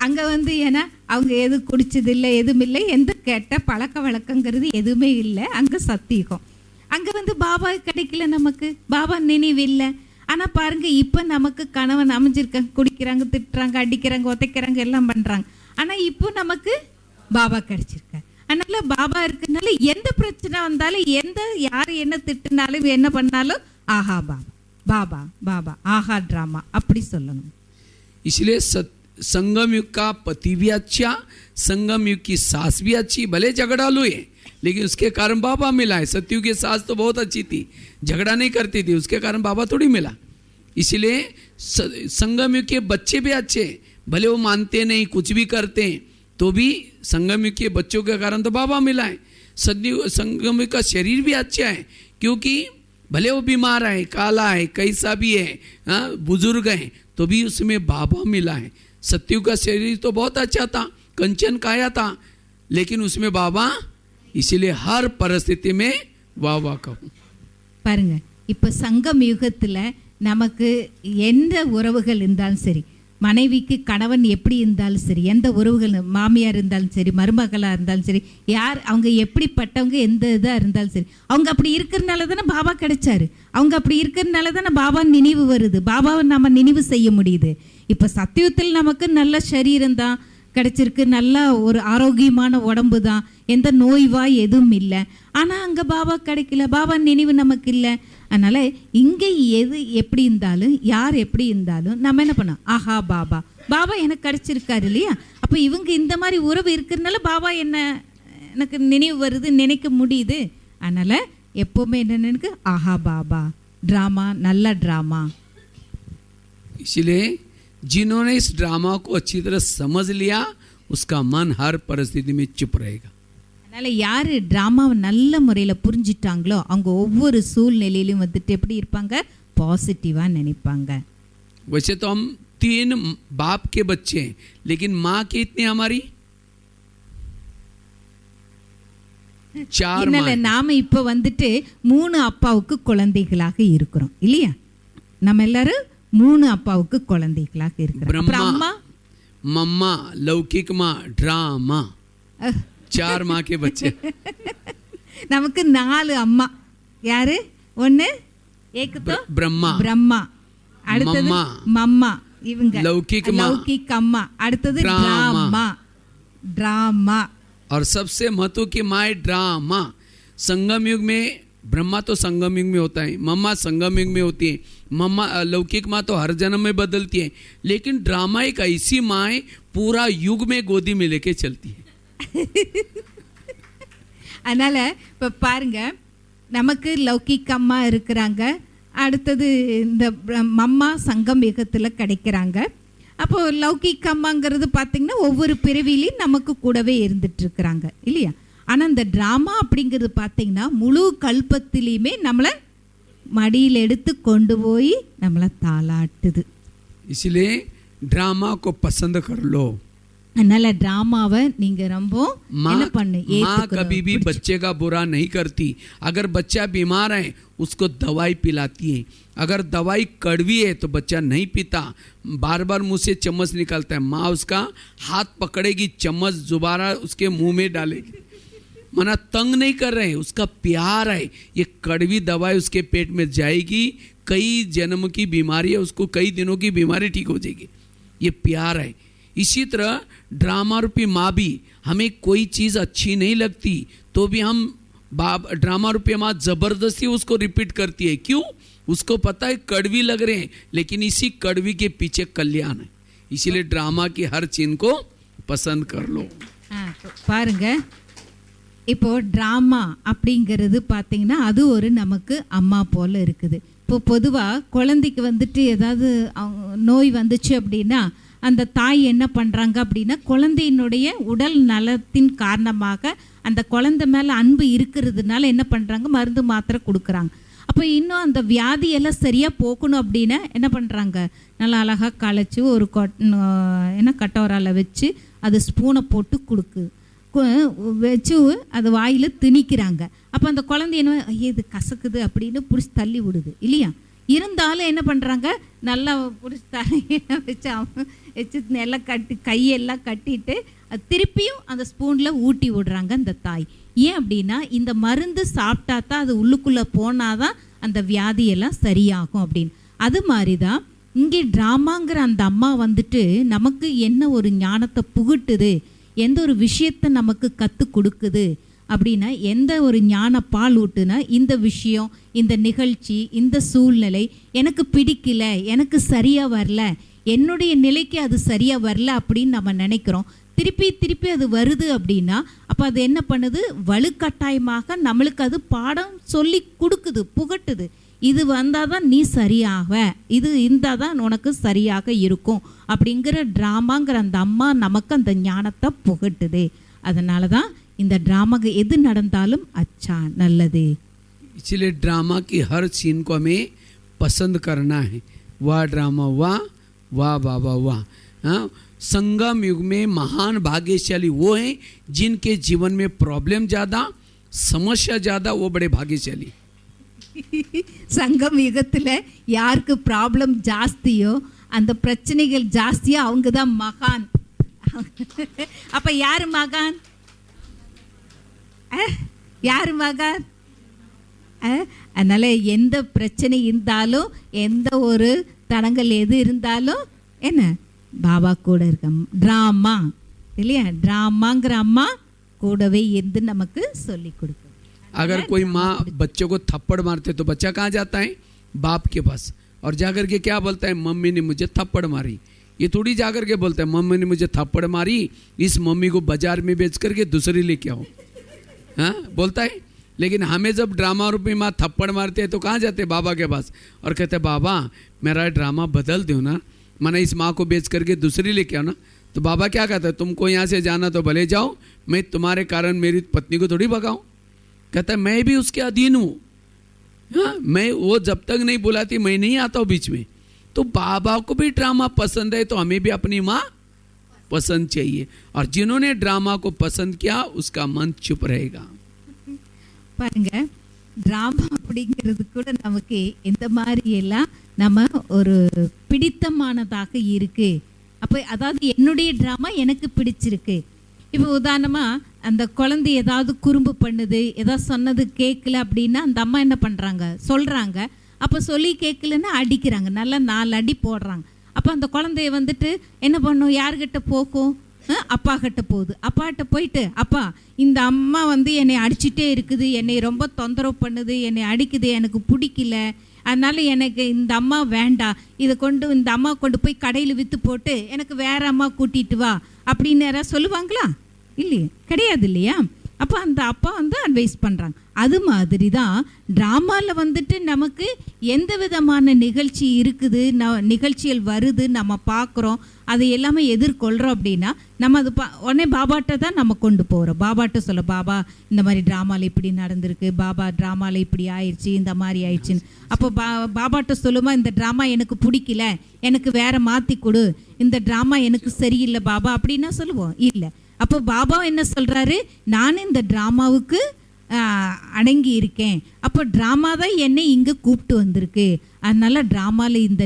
அங்கே வந்து ஏன்னா அவங்க எதுவும் குடிச்சதில்லை, எதுவும் இல்லை, எந்த கெட்ட பழக்க வழக்கங்கிறது எதுவுமே இல்லை. அங்கே சத்தியம். அங்கே வந்து பாபா கிடைக்கல, நமக்கு பாபா நினைவு இல்லை. ஆனால் பாருங்க இப்போ நமக்கு கணவன் அமைஞ்சிருக்காங்க, குடிக்கிறாங்க, திட்டுறாங்க, அடிக்கிறாங்க, உதைக்கிறாங்க, எல்லாம் பண்ணுறாங்க. ஆனால் இப்போ நமக்கு பாபா கிடைச்சிருக்காரு. அதனால பாபா இருக்கிறதுனால எந்த பிரச்சனை வந்தாலும், யார் என்ன திட்டுனாலும், என்ன பண்ணாலும் ஆஹா பாபா, பாபா பாபா, ஆஹா ட்ராமா அப்படி சொல்லணும்.
इसलिए संगम युग का पति भी अच्छा, संगम युग की सास भी अच्छी, भले झगड़ालू है लेकिन उसके कारण बाबा मिला है। सत्ययुग की सास तो बहुत अच्छी थी, झगड़ा नहीं करती थी, उसके कारण बाबा थोड़ी मिला। इसलिए संगम युग के बच्चे भी अच्छे, भले वो मानते नहीं, कुछ भी करते हैं, तो भी संगम युग के बच्चों के कारण तो बाबा मिला है। संगम युग का शरीर भी अच्छा है, क्योंकि भले वो बीमार है, काला है, कैसा भी है, बुजुर्ग है, तो भी उसमें बाबा मिला है। सत्ययुग का शरीर तो बहुत अच्छा था, कंचन काया था, लेकिन उसमें बाबा, इसीलिए हर परिस्थिति में वाह वाह कहूँ.
பாருங்க, இப்போ சங்கம் யுகத்தில் நமக்கு எந்த உறவுகள் இருந்தாலும் சரி, மனைவிக்கு கணவன் எப்படி இருந்தாலும் சரி, எந்த உறவுகள், மாமியார் இருந்தாலும் சரி, மருமகளாக இருந்தாலும் சரி, யார் அவங்க எப்படிப்பட்டவங்க, எந்த இதாக இருந்தாலும் சரி, அவங்க அப்படி இருக்கிறதுனால தானே பாபா கிடைச்சாரு. அவங்க அப்படி இருக்கிறதுனால தானே பாபா நினைவு வருது, பாபாவை நம்ம நினைவு செய்ய முடியுது. இப்போ சத்தியத்தில் நமக்கு நல்ல சரீரம் தான் கிடைச்சிருக்கு, நல்ல ஒரு ஆரோக்கியமான உடம்பு தான், எந்த நோய்வாய் எதுவும் இல்லை. ஆனால் அங்கே பாபா கிடைக்கல, பாபா நினைவு நமக்கு இல்லை. அதனால் இங்கே எது எப்படி இருந்தாலும், யார் எப்படி இருந்தாலும் நம்ம என்ன பண்ணோம், ஆஹா பாபா, பாபா எனக்கு கிடைச்சிருக்காரு இல்லையா. அப்போ இவங்க இந்த மாதிரி உறவு இருக்கிறதுனால பாபா எனக்கு நினைவு வருது, நினைக்க முடியுது. அதனால் எப்போவுமே என்ன நினைக்கு, ஆஹா பாபா, ட்ராமா, நல்ல ட்ராமா.
इसलिए जिन्होंने इस ड्रामा को अच्छी तरह समझ लिया, उसका मन हर परिस्थिति में चुप रहेगा.
அதனால் யார் ட்ராமாவை நல்ல முறையில் புரிஞ்சிட்டாங்களோ அவங்க ஒவ்வொரு சூழ்நிலையிலும் வந்துட்டு எப்படி இருப்பாங்க, பாசிட்டிவாக நினைப்பாங்க.
वैसे तो हम 3 बाप के बच्चे हैं, लेकिन माँ कितनी हमारी 4
இதனால நாம இப்போ வந்துட்டு 3 அப்பாவுக்கு குழந்தைகளாக இருக்கிறோம் இல்லையா. நம்ம எல்லாரும் 3 அப்பாவுக்கு குழந்தைகளாக இருக்கிறோம். அப்புறம் அம்மா,
मम्मा, लौकिक माँ, ड्रामा, 4 माँ के बच्चे.
நமக்கு 4 அம்மா. யாரு? ஒன்று ஏகத்தோ
ब्रह्मा,
பிரம்மா, அடுத்தது மம்மா, இவங்க
लौकिक माँ,
லௌகிக் அம்மா, அடுத்தது ட்ராமா, ட்ராமா.
और सबसे महत्व की माँ है ड्रामा. संगम युग में ब्रह्मा तो संगम युग में होता है, मम्मा संगम युग में होती है, मम्मा लौकिक माँ तो हर जन्म में बदलती है, लेकिन ड्रामा एक ऐसी माँ है पूरा युग में गोदी में लेके चलती है.
அதனால் இப்போ பாருங்க, நமக்கு லௌகிக் அம்மா இருக்கிறாங்க, அடுத்தது இந்த மம்மா சங்கம் யுகத்தில் கிடைக்கிறாங்க. அப்போது லௌகிக் அம்மாங்கிறது பார்த்திங்கன்னா ஒவ்வொரு பிறவிலையும் நமக்கு கூடவே இருந்துட்டுருக்குறாங்க இல்லையா. ஆனால் இந்த ட்ராமா அப்படிங்கிறது பார்த்திங்கன்னா முழு கல்பத்திலையுமே நம்மளை மடியில் எடுத்து கொண்டு போய் நம்மளை தாளாட்டுது.
इसलिए ड्रामा को पसंद कर लो.
அதனால ड्रामाவை நீங்க ரொம்ப என்ன பண்ணு,
माँ कभी भी बच्चे का बुरा नहीं करती. अगर बच्चा बीमार है उसको दवाई पिलाती है. अगर दवाई कड़वी है तो बच्चा नहीं पीता, बार बार मुंह से चम्मच निकलता है, माँ उसका हाथ पकड़ेगी, चम्मच दोबारा उसके मुंह में डालेगी. मना तंग नहीं कर रहे, उसका प्यार है. ये कड़वी दवाई उसके पेट में जाएगी, कई जन्म की बीमारी है, उसको कई दिनों की बीमारी ठीक हो जाएगी. ये प्यार है. इसी तरह ड्रामा रूपी माँ भी, हमें कोई चीज़ अच्छी नहीं लगती तो भी हम ड्रामा रूपी माँ ज़बरदस्ती उसको रिपीट करती है. क्यों? उसको पता है कड़वी लग रहे हैं, लेकिन इसी कड़वी के पीछे कल्याण है. इसीलिए ड्रामा की हर चीज को पसंद कर लो.
பாருங்க, இப்போ ட்ராமா அப்படிங்கிறது பார்த்தீங்கன்னா அது ஒரு நமக்கு அம்மா போல இருக்குது. இப்போ பொதுவாக குழந்தைக்கு வந்துட்டு ஏதாவது நோய் வந்துச்சு அப்படின்னா அந்த தாய் என்ன பண்ணுறாங்க அப்படின்னா, குழந்தையினுடைய உடல் நலத்தின் காரணமாக அந்த குழந்தை மேலே அன்பு இருக்கிறதுனால என்ன பண்ணுறாங்க, மருந்து மாத்திரை கொடுக்குறாங்க. அப்போ இன்னும் அந்த வியாதியெல்லாம் சரியாக போக்கணும் அப்படின்னா என்ன பண்ணுறாங்க, நல்லா அழகாக களைச்சி ஒரு கட்டோரால் வச்சு அது ஸ்பூனை போட்டு வச்சு அது வாயில் திணிக்கிறாங்க. அப்போ அந்த குழந்தை என்ன, இது கசக்குது அப்படின்னு பிடிச்சி தள்ளி விடுது இல்லையா. இருந்தாலும் என்ன பண்ணுறாங்க, நல்லா பிடிச்சி தலையை வச்சு எல்லாம் கையெல்லாம் கட்டிட்டு அது திருப்பியும் அந்த ஸ்பூனில் ஊட்டி விடுறாங்க அந்த தாய். ஏன் அப்படின்னா இந்த மருந்து சாப்பிட்டா தான் அது உள்ளுக்குள்ளே போனால் தான் அந்த வியாதியெல்லாம் சரியாகும் அப்படின்னு. அது மாதிரி தான் இங்கே ட்ராமாங்கிற அந்த அம்மா வந்துட்டு நமக்கு என்ன ஒரு ஞானத்தை புகுட்டுது, எந்த ஒரு விஷயத்தை நமக்கு கற்றுக் கொடுக்குது அப்படின்னா, எந்த ஒரு ஞான பால் ஊட்டுனா இந்த விஷயம், இந்த நிகழ்ச்சி, இந்த சூழ்நிலை எனக்கு பிடிக்கல, எனக்கு சரியாக வரல, என்னுடைய நிலைக்கு அது சரியாக வரல அப்படின்னு நம்ம நினைக்கிறோம். திருப்பி திருப்பி அது வருது அப்படின்னா அப்போ அது என்ன பண்ணுது, வலுக்கட்டாயமாக நம்மளுக்கு அது பாடம் சொல்லி கொடுக்குது, புகட்டுது. இது வந்தால் தான் நீ சரியாக, இது இருந்தால் தான் உனக்கு சரியாக இருக்கும் அப்படிங்கிற ட்ராமாங்கிற அந்த அம்மா நமக்கு அந்த ஞானத்தை புகட்டுது. அதனால தான் இந்த ड्रामा எது நடந்தாலும் अच्छा நல்லது.
इसलिए ड्रामा की हर सीन को हमें पसंद करना है. वाह ड्रामा, वाह वाह बाबा वाह. हाँ, संगम युग में महान भाग्यशाली वो हैं जिनके जीवन में प्रॉब्लम ज़्यादा, समस्या ज़्यादा, वो बड़े भाग्यशाली.
சங்கம் யுகத்தில் யாருக்கு ப்ராப்ளம் ஜாஸ்தியோ, அந்த பிரச்சனைகள் ஜாஸ்தியோ அவங்க தான் மகான். அப்போ யார் மகான்? யார் மகான்? அதனால் எந்த பிரச்சனை இருந்தாலும், எந்த ஒரு தடங்கள் எது இருந்தாலும் என்ன, பாபா கூட இருக்க. ட்ராமா இல்லையா, ட்ராமாங்கிற அம்மா கூடவே இருந்து நமக்கு சொல்லி கொடுக்கும்.
अगर कोई माँ बच्चों को थप्पड़ मारते तो बच्चा कहाँ जाता है? बाप के पास. और जाकर के क्या बोलता है? मम्मी ने मुझे थप्पड़ मारी. ये थोड़ी जाकर के बोलता है मम्मी ने मुझे थप्पड़ मारी, इस मम्मी को बाजार में बेच करके दूसरी लेके आओ. हाँ, बोलता है. लेकिन हमें जब ड्रामा रूपी माँ थप्पड़ मारते हैं तो कहाँ जाते हैं? बाबा के पास. और कहते हैं बाबा मेरा ड्रामा बदल दो ना, मैंने इस माँ को बेच करके दूसरी लेके आओ ना. तो बाबा क्या कहता है? तुमको यहाँ से जाना तो भले जाओ, मैं तुम्हारे कारण मेरी पत्नी को थोड़ी भगाऊँ. कहता है मैं भी उसके अधीन हूँ. हाँ, मैं वो जब तक नहीं बुलाती मैं नहीं आता हूँ बीच में. तो बाबा को भी ड्रामा पसंद है तो हमें भी अपनी माँ पसंद चाहिए. और जिन्होंने ड्रामा को पसंद किया उसका मन चुप रहेगा.
பாருங்க, ட்ராமா அப்படிங்கிறது கூட நமக்கு இந்த மாதிரி எல்லாம் நம்ம ஒரு பிடித்தமானதாக இருக்கு. அப்போ அதாவது என்னுடைய ட்ராமா எனக்கு பிடிச்சிருக்கு. இப்போ உதாரணமாக அந்த குழந்தை ஏதாவது குறும்பு பண்ணுது, ஏதாவது சொன்னது கேட்கல அப்படின்னா அந்த அம்மா என்ன பண்ணுறாங்க, சொல்கிறாங்க. அப்போ சொல்லி கேட்கலன்னா அடிக்கிறாங்க, நல்லா 4 அடி போடுறாங்க. அப்போ அந்த குழந்தைய வந்துட்டு என்ன பண்ணும், யார்கிட்ட போகும்? அப்பா கிட்ட போகுது. அப்பாட்ட போயிட்டு அப்பா இந்த அம்மா வந்து என்னை அடிச்சுட்டே இருக்குது, என்னை ரொம்ப தொந்தரவு பண்ணுது, என்னை அடிக்குது, எனக்கு பிடிக்கல, அதனால் எனக்கு இந்த அம்மா வேண்டாம், இதை கொண்டு இந்த அம்மா கொண்டு போய் கடையில் விற்று போட்டு எனக்கு வேற அம்மா கூட்டிகிட்டு வா அப்படின்னு யாராவது சொல்லுவாங்களா? இல்லையே, கிடையாது இல்லையா? அப்போ அந்த அப்பா வந்து அட்வைஸ் பண்ணுறாங்க. அது மாதிரி தான் ட்ராமாவில் வந்துட்டு நமக்கு எந்த விதமான நிகழ்ச்சி இருக்குது, நிகழ்ச்சிகள் வருது, நம்ம பார்க்குறோம், அதை எல்லாமே எதிர்கொள்கிறோம் அப்படின்னா நம்ம அது உடனே பாபாட்ட தான் நம்ம கொண்டு போகிறோம். பாபாட்ட சொல்ல, பாபா இந்த மாதிரி ட்ராமாவில் இப்படி நடந்திருக்கு, பாபா ட்ராமாவில் இப்படி ஆயிடுச்சு, இந்த மாதிரி ஆயிடுச்சுன்னு. அப்போ பாபாட்ட சொல்லுமா, இந்த ட்ராமா எனக்கு பிடிக்கல, எனக்கு வேற மாற்றி கொடு, இந்த ட்ராமா எனக்கு சரியில்லை பாபா அப்படின்னா சொல்லுவோம்? இல்லை. அப்போ பாபா என்ன சொல்கிறாரு, நான் இந்த ட்ராமாவுக்கு அடங்கி இருக்கேன், அப்போ ட்ராமா தான் என்னை இங்கே கூப்பிட்டு வந்திருக்கு, அதனால ட்ராமாவில் இந்த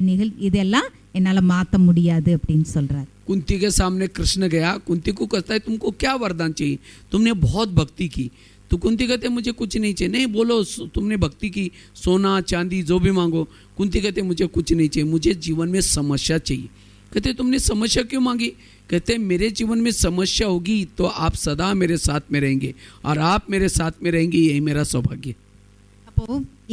இதெல்லாம் என்னால் மாற்ற முடியாது அப்படின்னு சொல்கிறார்.
कुंती के सामने कृष्ण गया, कुंती को कहता है तुमको क्या वरदान चाहिए, तुमने बहुत भक्ति की. तो कुंती कहते मुझे कुछ नहीं चाहिए. नहीं बोलो, तुमने भक्ति की, सोना चांदी जो भी मांगो. कुंती कहते मुझे कुछ नहीं चाहिए, मुझे जीवन में समस्या चाहिए. कहते तुमने समस्या क्यों मांगी? कहते मेरे जीवन में समस्या होगी तो आप सदा मेरे साथ में रहेंगे और आप मेरे साथ में रहेंगे, यही मेरा सौभाग्य.
அப்போ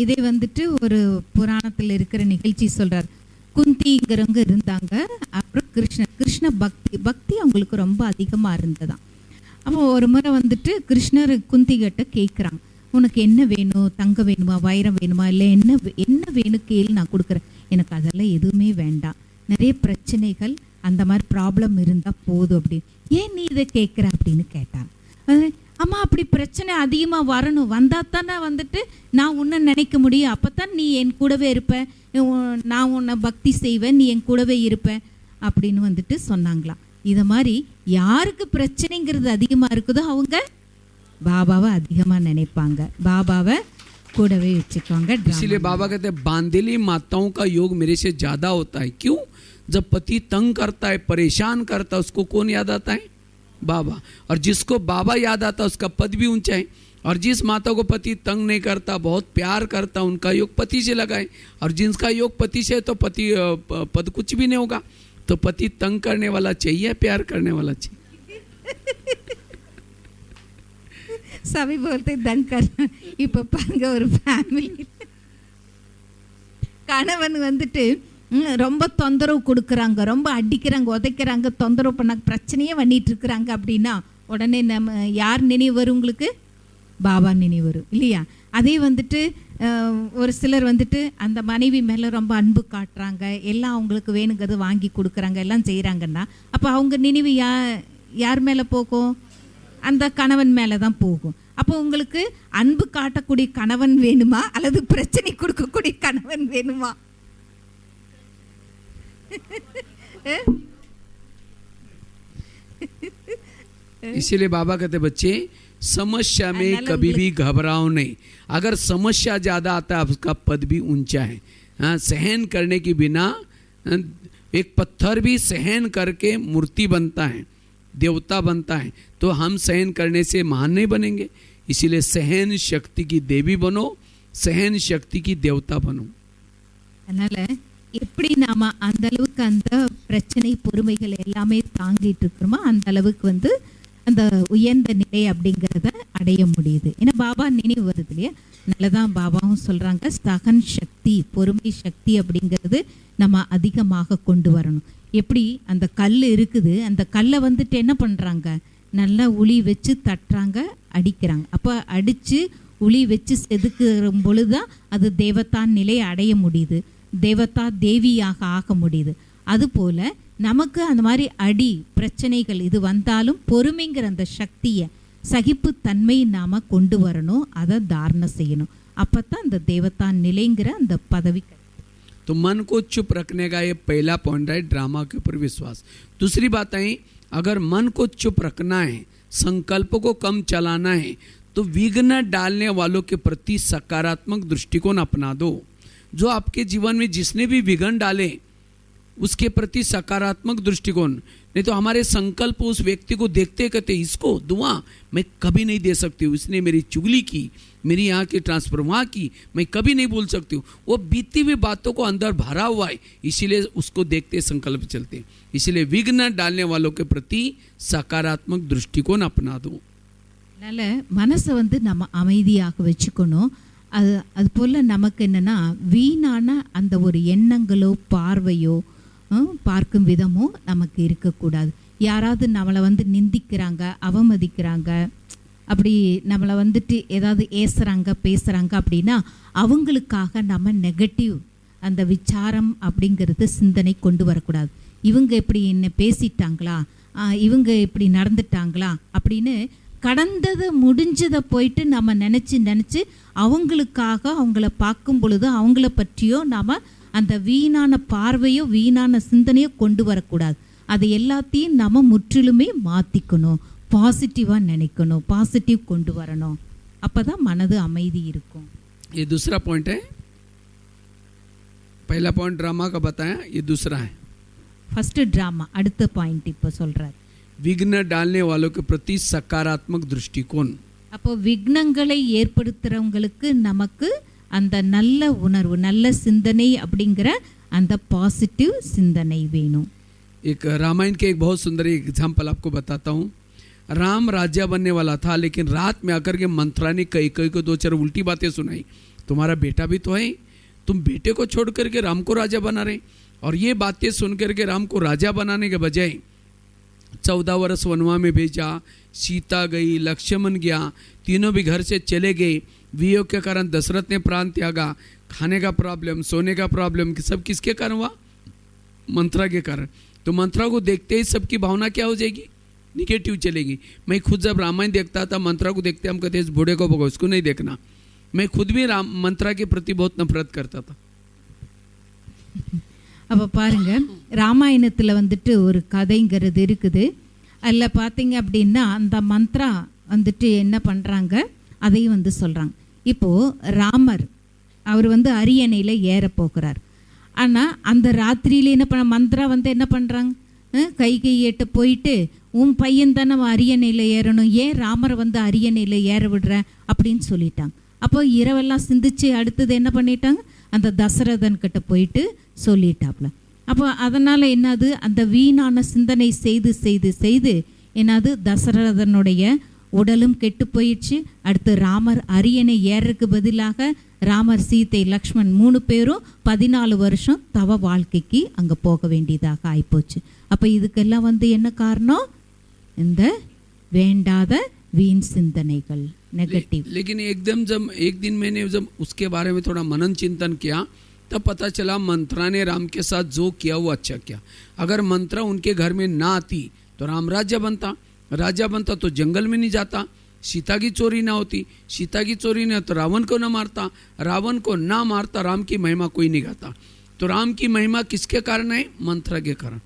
இதை வந்துட்டு ஒரு புராணத்தில் இருக்கிற நிகழ்ச்சி சொல்றார். குந்திங்கிறவங்க இருந்தாங்க, அப்புறம் கிருஷ்ண பக்தி அவங்களுக்கு ரொம்ப அதிகமாக இருந்ததாம். அப்போ ஒரு முறை வந்துட்டு கிருஷ்ணர் குந்தி கிட்ட கேட்குறாங்க, உனக்கு என்ன வேணும், தங்கம் வேணுமா, வைரம் வேணுமா, இல்லை என்ன வேணும் கேள்வி, நான் கொடுக்குறேன், எனக்கு அதெல்லாம் எதுவுமே வேண்டாம், நிறைய பிரச்சனைகள் அந்த மாதிரி ப்ராப்ளம் இருந்தால் போதும் அப்படின்னு. ஏன் நீ இதை கேட்குற அப்படின்னு கேட்டான். அம்மா அப்படி பிரச்சனை அதிகமாக வரணும், வந்தால் தானே வந்துட்டு நான் உன்னை நினைக்க முடியும், அப்போ தான் நீ என் கூடவே இருப்ப, நான் உன்னை பக்தி செய்வேன், நீ என் கூடவே இருப்ப அப்படின்னு வந்துட்டு சொன்னாங்களாம். இதை மாதிரி யாருக்கு பிரச்சனைங்கிறது அதிகமாக இருக்குதோ அவங்க பாபாவை அதிகமாக நினைப்பாங்க, பாபாவை கூடவே வச்சுக்குவாங்க.
इसीलिए बाबा कहते हैं बांदेली माताओं का योग मेरे से ज़्यादा होता है. क्यों? जब पति तंग करता है, परेशान करता है, उसको कौन याद आता है? बाबा. और जिसको बाबा याद आता है उसका पद भी ऊंचा है. और जिस माता को पति तंग नहीं करता, बहुत प्यार करता, उनका योग पति से लगाए। और जिनका योग पति से है तो पति पद कुछ भी नहीं होगा। तो पति तंग करने वाला चाहिए, प्यार करने वाला चाहिए?
சபை போலத்தை தங்கர். இப்போ பாருங்க, ஒரு ஃபேமிலி கணவன் வந்துட்டு ரொம்ப தொந்தரவு கொடுக்குறாங்க, ரொம்ப அடிக்கிறாங்க, உதைக்கிறாங்க, தொந்தரவு பண்ணாங்க, பிரச்சனையே பண்ணிட்டு இருக்கிறாங்க அப்படின்னா உடனே நம்ம யார் நினைவு வரும்? உங்களுக்கு பாபா நினைவு வரும் இல்லையா? அதே வந்துட்டு ஒரு சிலர் வந்துட்டு அந்த மனைவி மேலே ரொம்ப அன்பு காட்டுறாங்க, எல்லாம் அவங்களுக்கு வேணுங்கிறது வாங்கி கொடுக்குறாங்க, எல்லாம் செய்கிறாங்கன்னா அப்போ அவங்க நினைவு யார் மேலே போகும்? அந்த கணவன் மேலே தான் போகும். அப்போ உங்களுக்கு அன்பு காட்டக்கூடிய கணவன் வேணுமா அல்லது பிரச்சனை கொடுக்கக்கூடிய கணவன் வேணுமா?
इसीलिए बाबा कहते बच्चे समस्या में कभी भी घबराओ नहीं। अगर समस्या ज़्यादा आता है उसका पद भी ऊंचा है। हाँ, सहन करने के बिना एक पत्थर भी सहन करके मूर्ति बनता है, देवता बनता है। तो हम सहन करने से महान नहीं बनेंगे। इसीलिए सहन शक्ति की देवी बनो, सहन शक्ति की देवता बनो।
அதனால எப்படி நாம அந்த அளவுக்கு அந்த பிரச்சனை பொறுமைகள் எல்லாமே தாங்கிட்டு இருக்கிறோமோ அந்த அளவுக்கு வந்து அந்த உயர்ந்த நிலை அப்படிங்கிறத அடைய முடியுது. ஏன்னா பாபா நினைவு வருது இல்லையா? நல்லதான் பாபாவும் சொல்றாங்க, சகன் சக்தி, பொறுமை சக்தி அப்படிங்கிறது நம்ம அதிகமாக கொண்டு வரணும். எப்படி அந்த கல் இருக்குது, அந்த கல்லை வந்துட்டு என்ன பண்ணுறாங்க, நல்லா உளி வச்சு தட்டுறாங்க, அடிக்கிறாங்க. அப்போ அடித்து உளி வச்சு செதுக்குற பொழுது தான் அது தேவதான் நிலையை அடைய முடியுது, தேவதா தேவியாக ஆக முடியுது. அதுபோல் நமக்கு அந்த மாதிரி அடி பிரச்சனைகள் இது வந்தாலும் பொறுமைங்கிற அந்த சக்தியை, சகிப்புத்தன்மை நாம் கொண்டு வரணும், அதை தாரணை செய்யணும். அப்போ தான் அந்த தேவதான் நிலைங்கிற அந்த பதவி.
तो मन को चुप रखने का ये पहला पॉइंट है, ड्रामा के ऊपर विश्वास। दूसरी बात है, अगर मन को चुप रखना है, संकल्प को कम चलाना है, तो विघ्न डालने वालों के प्रति सकारात्मक दृष्टिकोण अपना दो। जो आपके जीवन में जिसने भी विघ्न डाले उसके प्रति सकारात्मक दृष्टिकोण। नहीं तो हमारे संकल्प उस व्यक्ति को देखते कहते इसको दुआ मैं कभी नहीं दे सकती हूँ, इसने मेरी चुगली की, मेरी यहाँ की ट्रांसफर वहाँ की, मैं कभी नहीं बोल सकती हूँ। वो बीती हुई बातों को अंदर भरा हुआ है, इसीलिए उसको देखते संकल्प चलते। इसलिए विघ्न डालने वालों के प्रति सकारात्मक दृष्टिकोण अपना दो।
அதனால் மனசை வந்து நம்ம அமைதியாக வச்சுக்கணும். அது போல் நமக்கு என்னென்னா வீணான அந்த ஒரு எண்ணங்களோ பார்வையோ பார்க்கும் விதமோ நமக்கு இருக்கக்கூடாது. யாராவது நம்மளை வந்து நிந்திக்கிறாங்க, அவமதிக்கிறாங்க, அப்படி நம்மளை வந்துட்டு ஏதாவது ஏசுகிறாங்க பேசுகிறாங்க அப்படின்னா அவங்களுக்காக நம்ம நெகட்டிவ் அந்த விசாரம் அப்படிங்கிறது சிந்தனை கொண்டு வரக்கூடாது. இவங்க இப்படி என்ன பேசிட்டாங்களா, இவங்க இப்படி நடந்துட்டாங்களா அப்படின்னு கடந்ததை முடிஞ்சதை போயிட்டு நம்ம நினச்சி அவங்களுக்காக அவங்கள பார்க்கும் பொழுது அவங்கள பற்றியோ நாம் அந்த வீணான பார்வையோ வீணான சிந்தனையோ கொண்டு வரக்கூடாது. அது எல்லாத்தையும் நம்ம முற்றிலுமே மாற்றிக்கணும், பாசிட்டிவாக நினைக்கணும், பாசிட்டிவ் கொண்டு வரணும். அப்போ தான் மனது அமைதி இருக்கும்.
ये दूसरा पॉइंट है। पहला पॉइंट ड्रामा का बताया, ये दूसरा है
ஃபர்ஸ்ட் ட்ராமா. அடுத்த பாயிண்ட் இப்போ சொல்கிறார்,
विघ्न डालने वालों के प्रति सकारात्मक दृष्टिकोण।
அப்போ விக்னங்களை ஏற்படுத்துகிறவங்களுக்கு நமக்கு அந்த நல்ல உணர்வு, நல்ல சிந்தனை அப்படிங்கிற அந்த பாசிட்டிவ் சிந்தனை வேணும்.
एक रामायण के एक बहुत सुंदर एग्जाम्पल आपको बताता हूँ। राम राजा बनने वाला था, लेकिन रात में आकर के मंत्रा ने कई को दो चार उल्टी बातें सुनाई। तुम्हारा बेटा भी तो है, तुम बेटे को छोड़ करके राम को राजा बना रहे। और ये बातें सुन करके राम को राजा बनाने के बजाय 14 वर्ष वनवा में भेजा। सीता गई, लक्ष्मण गया, तीनों भी घर से चले गए। वियोग के कारण दशरथ ने प्राण त्यागा। खाने का प्रॉब्लम, सोने का प्रॉब्लम, सब किसके कारण हुआ? मंत्रा के कारण। तो मंत्रा को देखते ही सबकी भावना क्या हो जाएगी? निगेटिव चलेगी। मैं खुद जब रामायण देखता था, मंत्रा को देखते हम कहते इस बूढ़े को भगो, इसको नहीं देखना। मैं खुद भी मंत्रा के प्रति बहुत नफरत करता था।
அப்போ பாருங்கள், ராமாயணத்தில் வந்துட்டு ஒரு கதைங்கிறது இருக்குது. அதில் பார்த்தீங்க அப்படின்னா அந்த மந்த்ரா வந்துட்டு என்ன பண்ணுறாங்க அதையும் வந்து சொல்கிறாங்க. இப்போது ராமர் அவர் வந்து அரியணையில் ஏற போகிறார். ஆனால் அந்த ராத்திரியில் என்ன பண்ண மந்த்ரா வந்து என்ன பண்ணுறாங்க, கைகேயிட்ட போயிட்டு உன் பையன் தானே அரியணையில் ஏறணும், ஏன் ராமரை வந்து அரியணையில் ஏற விடுற அப்படின்னு சொல்லிட்டாங்க. அப்போ இரவெல்லாம் சிந்திச்சு அடுத்தது என்ன பண்ணிட்டாங்க, அந்த தசரதன் கிட்ட போயிட்டு சொல்லிட்டாப்ல. அப்போ அதனால் என்னது, அந்த வீணான சிந்தனை செய்து செய்து செய்து என்னது தசரதனுடைய உடலும் கெட்டு போயிடுச்சு. அடுத்து ராமர் அரியணை ஏறதுக்கு பதிலாக ராமர், சீதை, லக்ஷ்மண் 3 பேரும் 14 வருஷம் தவ வாழ்க்கைக்கு அங்கே போக வேண்டியதாக ஆயிப்போச்சு. அப்போ இதுக்கெல்லாம் வந்து என்ன காரணம், இந்த வேண்டாத வீண் சிந்தனைகள், नेगेटिव।
लेकिन एकदम जब एक दिन मैंने जब उसके बारे में थोड़ा मनन चिंतन किया तब पता चला मंत्रा ने राम के साथ जो किया वो अच्छा किया। अगर मंत्रा उनके घर में ना आती तो राम राज्य बनता, राजा बनता तो जंगल में नहीं जाता, सीता की चोरी ना होती, सीता की चोरी ना तो रावण को ना मारता, रावण को ना मारता राम की महिमा कोई नहीं गाता। तो राम की महिमा किसके कारण है, मंत्रा के कारण।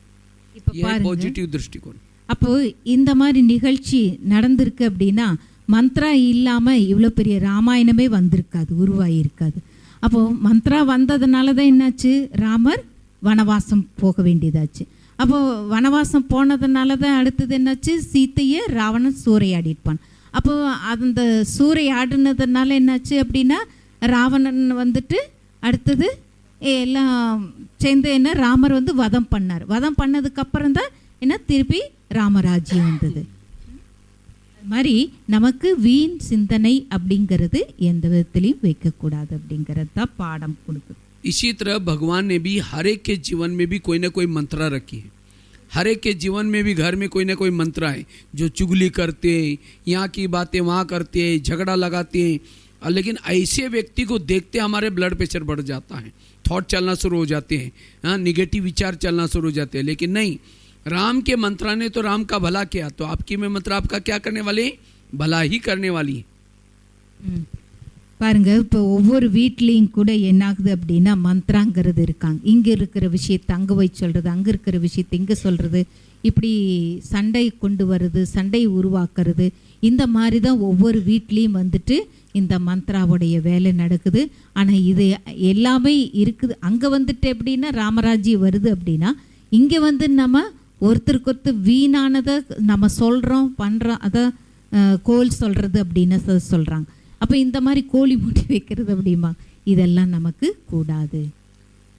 ये पॉजिटिव दृष्टिकोण।
அப்போ இந்த மாதிரி நிகழ்ச்சி நடந்திருக்கு அப்படின்னா மந்த்ரா இல்லாமல் இவ்வளோ பெரிய ராமாயணமே வந்திருக்காது, உருவாகியிருக்காது. அப்போது மந்த்ரா வந்ததுனால தான் என்னாச்சு, ராமர் வனவாசம் போக வேண்டியதாச்சு. அப்போது வனவாசம் போனதுனால தான் அடுத்தது என்னாச்சு, சீத்தையை ராவணன் சூறையாடிப்பான். அப்போது அந்த சூறையாடினதுனால என்னாச்சு அப்படின்னா ராவணன் வந்துட்டு அடுத்தது எல்லாம் சேர்ந்து என்ன ராமர் வந்து வதம் பண்ணார். வதம் பண்ணதுக்கப்புறம் தான் என்ன திருப்பி ராமராஜ்யம் வந்தது. மாதிரி நமக்கு வீண் சிந்தனை அப்படிங்கிறது எந்த விதத்திலையும் வைக்கக்கூடாது அப்படிங்கிறது தான் பாடம் கொடுக்குது.
इसी तरह भगवान ने भी हर एक के जीवन में भी कोई ना कोई मंत्रा रखी है। हर एक के जीवन में भी घर में कोई ना कोई मंत्रा है जो चुगली करते हैं, यहाँ की बातें वहाँ करते हैं, झगड़ा लगाते हैं। लेकिन ऐसे व्यक्ति को देखते हमारे ब्लड प्रेशर बढ़ जाता है, थॉट चलना शुरू हो जाते हैं, हाँ निगेटिव विचार चलना शुरू हो जाते हैं। लेकिन नहीं, राम के मंत्रा ने तो राम का भला किया, तो आपकी में मंत्र आपका क्या करने वाले, भला ही करने वाली है।
பாருங்க, இப்போ ஒவ்வொரு வீட்லேயும் கூட என்னாகுது அப்படின்னா மந்த்ராங்கிறது இருக்காங்க. இங்கே இருக்கிற விஷயத்தை அங்கே போய் சொல்கிறது, அங்கே இருக்கிற விஷயத்தை இங்கே சொல்கிறது, இப்படி சண்டை கொண்டு வர்றது, சண்டையை உருவாக்குறது, இந்த மாதிரி தான் ஒவ்வொரு வீட்லேயும் வந்துட்டு இந்த மந்த்ராவுடைய வேலை நடக்குது. ஆனால் இது எல்லாமே இருக்குது. அங்கே வந்துட்டு எப்படின்னா ராமராஜ்யம் வருது அப்படின்னா இங்கே வந்து நம்ம ஒருத்தருக்கு ஒருத்தர் வீணானதை நம்ம சொல்கிறோம் பண்ணுறோம், அதை கோல் சொல்கிறது அப்படின்னு சொல்கிறாங்க. அப்போ இந்த மாதிரி கோழி மூட்டி வைக்கிறது அப்படிமா இதெல்லாம் நமக்கு கூடாது.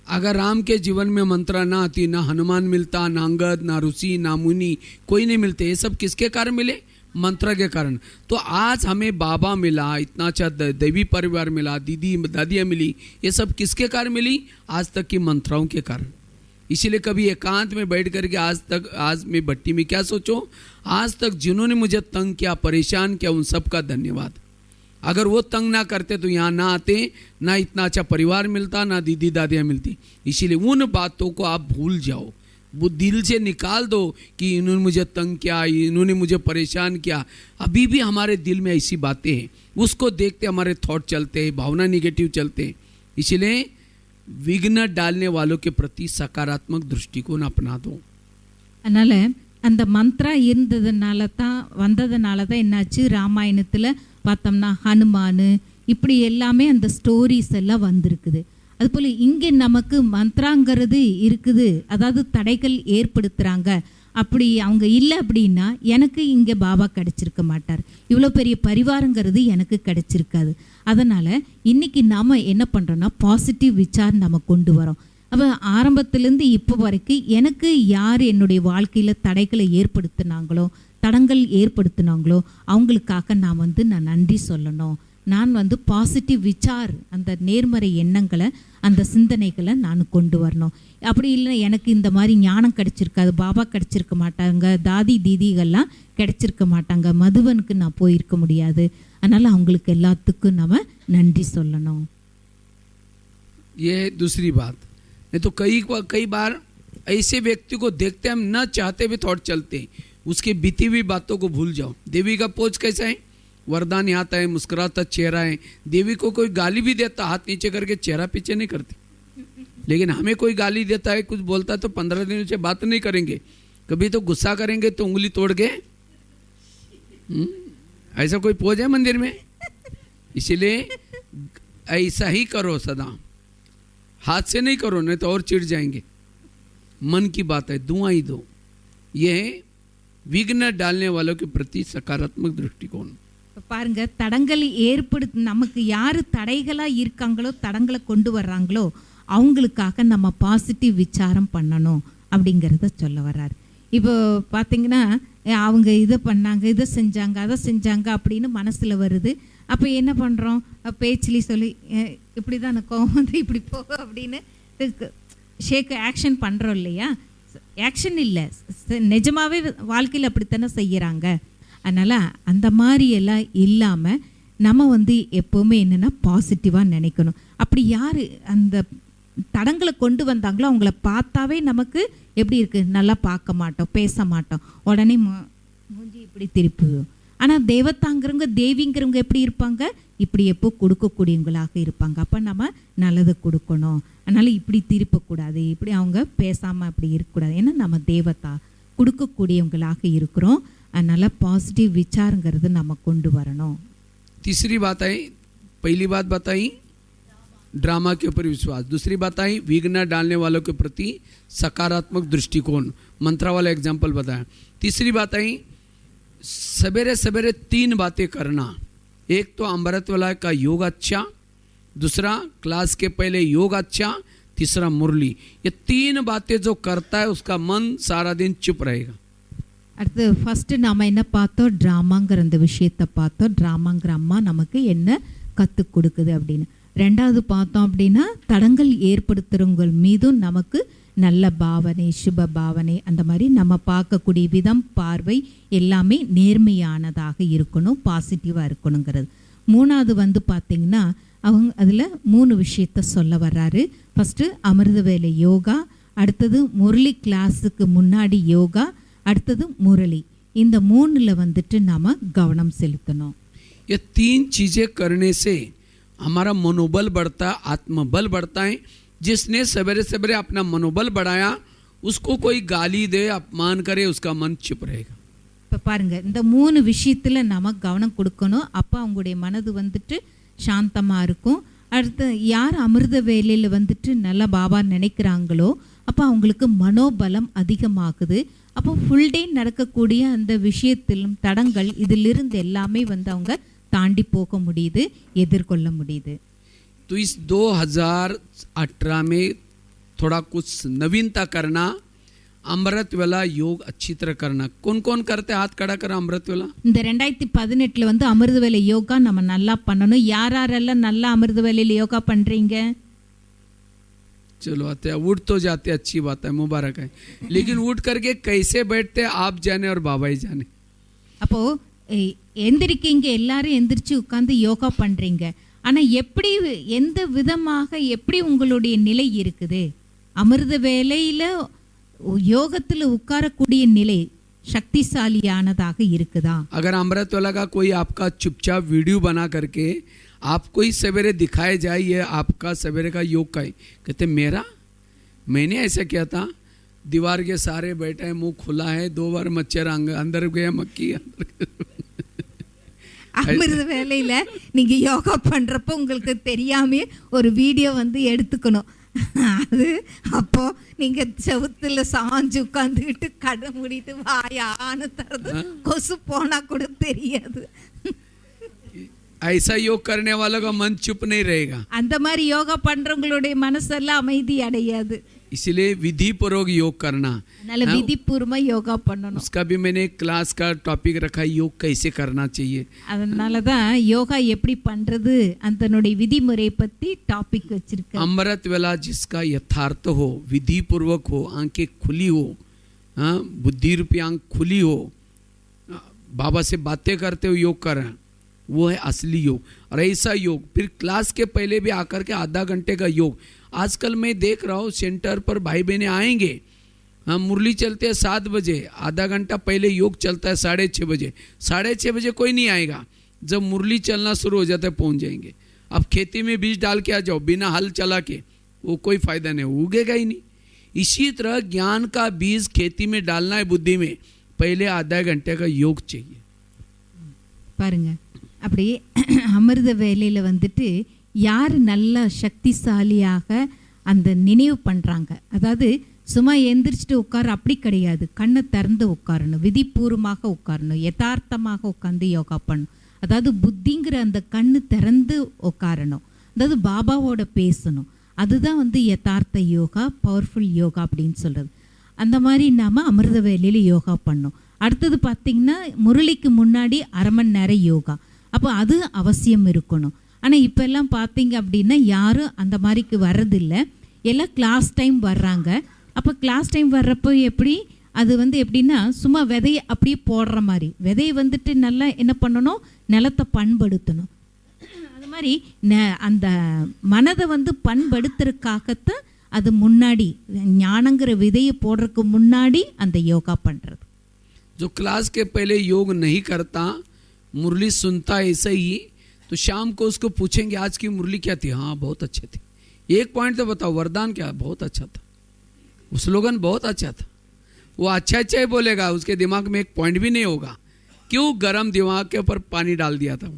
अगर राम के जीवन में मंत्रा ना आती, ना हनुमान मिलता, ना अंगद, ना ऋषि, ना मुनि, कोई नहीं मिलते। ये सब किसके कारण मिले, मंत्रा के कारण। तो आज हमें बाबा मिला, इतना अच्छा देवी परिवार मिला, दीदी दादियाँ मिली, ये सब किसके कारण मिली, आज तक की मंत्राओं के कारण। इसीलिए कभी एकांत में बैठ करके आज मैं भट्टी में क्या सोचो, आज तक जिन्होंने मुझे तंग किया, परेशान किया, उन सब का धन्यवाद। अगर वो तंग ना करते तो यहाँ ना आते, ना इतना अच्छा परिवार मिलता, ना दीदी दादियाँ मिलती। इसीलिए उन बातों को आप भूल जाओ, वो दिल से निकाल दो कि इन्होंने मुझे तंग किया, इन्होंने मुझे परेशान किया। अभी भी हमारे दिल में ऐसी बातें हैं, उसको देखते हमारे थॉट चलते हैं, भावना निगेटिव चलते हैं। इसलिए विघ्न डालने वालों के प्रति सकारात्मक दृष्टिकोण अपना दो।
அதனால் அந்த மந்த்ரா இருந்ததுனால தான் வந்ததுனால தான் என்னாச்சு, ராமாயணத்தில் பார்த்தோம்னா ஹனுமான் இப்படி எல்லாமே அந்த ஸ்டோரிஸ் எல்லாம் வந்திருக்குது. அதுபோல் இங்கே நமக்கு மந்த்ராங்கிறது இருக்குது, அதாவது தடைகள் ஏற்படுத்துகிறாங்க. அப்படி அவங்க இல்லை அப்படின்னா எனக்கு இங்கே பாபா கிடச்சிருக்க மாட்டார், இவ்வளோ பெரிய பரிவாரங்கிறது எனக்கு கிடச்சிருக்காது. அதனால் இன்றைக்கி நாம் என்ன பண்ணுறோன்னா பாசிட்டிவ் விசார் நம்ம கொண்டு வரோம். அப்போ ஆரம்பத்துலேருந்து இப்போ வரைக்கும் எனக்கு யார் என்னுடைய வாழ்க்கையில் தடைகளை ஏற்படுத்தினாங்களோ, தடங்கள் ஏற்படுத்தினாங்களோ அவங்களுக்காக நான் நன்றி சொல்லணும். நான் பாசிட்டிவ் விசார், அந்த நேர்மறை எண்ணங்களை, அந்த சிந்தனைகளை நான் கொண்டு வரணும். அப்படி இல்லை எனக்கு இந்த மாதிரி ஞானம் கிடைச்சிருக்காது, பாபா கிடைச்சிருக்க மாட்டாங்க, தாதி தீதிகள்லாம் கிடைச்சிருக்க மாட்டாங்க, மதுவனுக்கு நான் போயிருக்க முடியாது, அதனால் அவங்களுக்கு எல்லாத்துக்கும் நம்ம நன்றி சொல்லணும்.
ये दूसरी बात। नहीं तो कई बार ऐसे व्यक्ति को देखते हम न चाहते भी थॉट चलते हैं, उसकी बीती हुई बातों को भूल जाओ। देवी का पोज कैसा है, वरदान आता है, मुस्कुराता चेहरा है। देवी को कोई गाली भी देता हाथ नीचे करके चेहरा पीछे नहीं करती, लेकिन हमें कोई गाली देता है, कुछ बोलता है तो 15 दिन से बात नहीं करेंगे, कभी तो गुस्सा करेंगे तो उंगली तोड़ के। ऐसा कोई पोज है मंदिर में? इसीलिए ऐसा ही करो सदा, हाथ से नहीं करो, नहीं तो और चिढ़ जाएंगे। मन की बात है, दुआ ही दो, ये विघ्न डालने वालों के प्रति सकारात्मक दृष्टिकोण.
இப்போ பாருங்க, தடங்கள் நமக்கு யார் தடைகளாக இருக்காங்களோ, தடங்களை கொண்டு வர்றாங்களோ, அவங்களுக்காக நம்ம பாசிட்டிவ் விசாரம் பண்ணணும் அப்படிங்கிறத சொல்ல வர்றாரு. இப்போ பார்த்தீங்கன்னா, அவங்க இதை பண்ணாங்க, இதை செஞ்சாங்க, அதை செஞ்சாங்க அப்படின்னு மனசில் வருது. அப்போ என்ன பண்ணுறோம், பேச்சிலி சொல்லி இப்படி தான் கோவம் வந்து இப்படி போக அப்படின்னு ஆக்ஷன் பண்ணுறோம் இல்லையா? ஆக்ஷன் இல்லை, நிஜமாகவே வாழ்க்கையில் அப்படித்தானே செய்கிறாங்க. அதனால் அந்த மாதிரி எல்லாம் இல்லாமல் நம்ம வந்து எப்போவுமே என்னென்னா பாசிட்டிவாக நினைக்கணும். அப்படி யார் அந்த தடங்களை கொண்டு வந்தாங்களோ அவங்கள பார்த்தாவே நமக்கு எப்படி இருக்குது, நல்லா பார்க்க மாட்டோம், பேச மாட்டோம், உடனே மூஞ்சி இப்படி திருப்பிடும். ஆனால் தெய்வத்தாங்கிறவங்க, தேவிங்கிறவங்க எப்படி இருப்பாங்க, இப்படி எப்போ கொடுக்கக்கூடியவங்களாக இருப்பாங்க. அப்போ நம்ம நல்லதை கொடுக்கணும். அதனால் இப்படி திருப்பக்கூடாது, இப்படி அவங்க பேசாமல் அப்படி இருக்கக்கூடாது. ஏன்னா நம்ம தேவதா கொடுக்கக்கூடியவங்களாக இருக்கிறோம். அதனால் பாசிட்டிவ் விசாரங்கிறது நம்ம கொண்டு வரணும்.
तीसरी बात आई, पहली बात बताई ड्रामा के ऊपर विश्वास, दूसरी बात आई विघ्न डालने वालों के प्रति सकारात्मक दृष्टिकोण, मंत्रा वाला एग्जाम्पल बताया. तीसरी बात आई सवेरे सवेरे 3 बातें करना. एक तो अमृत वाला का योग अच्छा, दूसरा क्लास के पहले योग अच्छा, तीसरा मुरली. ये 3 बातें जो करता है उसका मन सारा दिन चुप रहेगा.
அடுத்து ஃபஸ்ட்டு நாம் என்ன பார்த்தோம், ட்ராமாங்கிற அந்த விஷயத்தை பார்த்தோம். ட்ராமாங்கிற அம்மா நமக்கு என்ன கற்றுக் கொடுக்குது அப்படின்னு. ரெண்டாவது பார்த்தோம் அப்படின்னா, தடங்கள் ஏற்படுத்துகிறவங்க மீதும் நமக்கு நல்ல பாவனை, சுப பாவனை, அந்த மாதிரி நம்ம பார்க்கக்கூடிய விதம், பார்வை எல்லாமே நேர்மையானதாக இருக்கணும், பாசிட்டிவாக இருக்கணுங்கிறது. மூணாவது வந்து பார்த்திங்கன்னா, அவங்க அதில் 3 விஷயத்த சொல்ல வர்றாரு. ஃபஸ்ட்டு அமிர்த வேலை யோகா, அடுத்தது முரளி கிளாஸுக்கு முன்னாடி யோகா, அடுத்தது முரளி. இந்த 3ல் வந்துட்டு நாம் கவனம் செலுத்தணும்.
ये 3 चीज़ें करने से हमारा मनोबल बढ़ता है, आत्मबल बढ़ता है. जिसने सवेरे सवेरे अपना मनोबल बढ़ाया उसको कोई गाली दे, अपमान करे, उसका मन चुप रहेगा.
இப்போ பாருங்கள், இந்த 3 விஷயத்தில் நம்ம கவனம் கொடுக்கணும். அப்போ அவங்களுடைய மனது வந்துட்டு சாந்தமாக இருக்கும். அடுத்து யார் அமிர்த வேலையில் வந்துட்டு நல்லா பாபா நினைக்கிறாங்களோ அப்போ அவங்களுக்கு மனோபலம் அதிகமாகுது. அப்போ ஃபுல் டே நடக்கக்கூடிய அந்த விஷயத்திலும் தடங்கள் இதிலிருந்து எல்லாமே வந்து அவங்க தாண்டி போக முடியுது, எதிர்கொள்ள முடியுது.
तो इस 2018 में थोड़ा कुछ नवीनता करना, अमृत वेला योग अच्छी तरह करना. कौन कौन करते, हाथ खड़ा करा अमृत वेला.
இந்த 2018 வந்து அமிர்த வேலை யோகா நம்ம நல்லா பண்ணணும். யார் யாரெல்லாம் நல்லா அமிர்த வேலையில் யோகா பண்ணுறீங்க?
चलो आते हैं, उठ तो जाते, अच्छी बात है, मुबारक है. लेकिन उठ करके कैसे बैठते आप जाने और बाबा ही जाने.
அப்போ எந்திரிக்கீங்க, எல்லாரும் எந்திரிச்சு உட்காந்து யோகா பண்ணுறீங்க. ஆனால் எப்படி, எந்த விதமாக, எப்படி உங்களுடைய நிலை இருக்குது? அமிர்த வேலையில் யோகத்தில் உட்காரக்கூடிய நிலை शक्तिशालीयानதாக இருக்குதா?
अगर अमृत वाला का कोई आपका चुपचाप वीडियो बना करके आपको ही सवेरे दिखाए जाए ये आपका सवेरे का योग का है, कहते मेरा, मैंने ऐसा किया था, दीवार के सारे बैठे हैं, मुंह खुला है, 2 बार मच्छर अंदर गया, मक्खी अंदर.
அமிர்த வேலையில் நீங்கள் யோகா பண்ணுறப்போ உங்களுக்கு தெரியாமே ஒரு வீடியோ வந்து எடுத்துக்கணும். அது அப்போ நீங்கள் செவுத்தில் சாஞ்சு உட்காந்துக்கிட்டு கடை மூடிட்டு வாயான்னு தரது, கொசு போனால் கூட தெரியாது.
ऐसा योग करने वालों का मन चुप नहीं रहेगा.
அந்த மாதிரி யோகா பண்ணுறவங்களுடைய மனசெல்லாம் அமைதி அடையாது.
इसलिए विधि पूर्वक योग करना,
அதனால விதிபூர்வமா யோகா பண்ணணும்.
उसका भी मैंने क्लास का टॉपिक रखा, योग कैसे करना चाहिए.
அதனால தான் யோகா எப்படி பண்றது அதனுடைய விதிமுறை பத்தி டாபிக் வச்சிருக்கேன்.
अमृत वेला जिसका यथार्थ हो, विधि पूर्वक हो, आंखें खुली हो, बुद्धि रूपी आंख खुली हो, बाबा से बातें करते हुए योग करें, वो है असली योग. और ऐसा योग फिर क्लास के पहले भी आकर के आधा घंटे का योग. आजकल मैं देख रहा हूँ सेंटर पर भाई बहनें आएंगे, मुरली चलते हैं 7 बजे, आधा घंटा पहले योग चलता है 6:30 बजे. 6:30 बजे कोई नहीं आएगा, जब मुरली चलना शुरू हो जाता है पहुँच जाएंगे. अब खेती में बीज डाल के आ जाओ बिना हल चला के, वो कोई फायदा नहीं, उगेगा ही नहीं. इसी तरह ज्ञान का बीज खेती में डालना है बुद्धि में, पहले आधा घंटे का योग चाहिए.
பாருங்க, அப்படி அமிர்த வேலையில் வந்துட்டு யார் நல்ல சக்திசாலியாக அந்த நினைவு பண்ணுறாங்க, அதாவது சும்மா எந்திரிச்சிட்டு உட்கார அப்படி கிடையாது. கண்ணை திறந்து உட்காரணும், விதிபூர்வமாக உட்காரணும், யதார்த்தமாக உட்காந்து யோகா பண்ணணும். அதாவது புத்திங்கிற அந்த கண்ணு திறந்து உட்காரணும், அதாவது பாபாவோட பேசணும். அதுதான் வந்து யதார்த்த யோகா, பவர்ஃபுல் யோகா அப்படின்னு சொல்கிறது. அந்த மாதிரி நாம் அமிர்த வேலையில் யோகா பண்ணோம். அடுத்தது பார்த்திங்கன்னா முரளிக்கு முன்னாடி அரை மணி நேரம் யோகா. அப்போ அது அவசியம் இருக்கணும். ஆனால் இப்போல்லாம் பார்த்தீங்க அப்படின்னா யாரும் அந்த மாதிரிக்கு வர்றதில்லை, எல்லாம் கிளாஸ் டைம் வர்றாங்க. அப்போ கிளாஸ் டைம் வர்றப்போ எப்படி அது வந்து எப்படின்னா சும்மா விதையை அப்படியே போடுற மாதிரி, விதையை வந்துட்டு நல்லா என்ன பண்ணணும், நிலத்தை பண்படுத்தணும். அது மாதிரி அந்த மனதை வந்து பண்படுத்துறதுக்காகத்தான் அது முன்னாடி ஞானங்கிற விதையை போடுறதுக்கு முன்னாடி அந்த யோகா பண்ணுறது.
जो क्लास के पहले योग नहीं करता, मुरली सुनता ऐसे ही, तो शाम को उसको पूछेंगे आज की मुरली क्या थी, हाँ बहुत अच्छी थी, एक पॉइंट तो बताओ, वरदान क्या, बहुत अच्छा था, वो स्लोगन बहुत अच्छा था, वो अच्छा अच्छा ही बोलेगा, उसके दिमाग में एक पॉइंट भी नहीं होगा. क्यों? गरम दिमाग के ऊपर पानी डाल दिया था,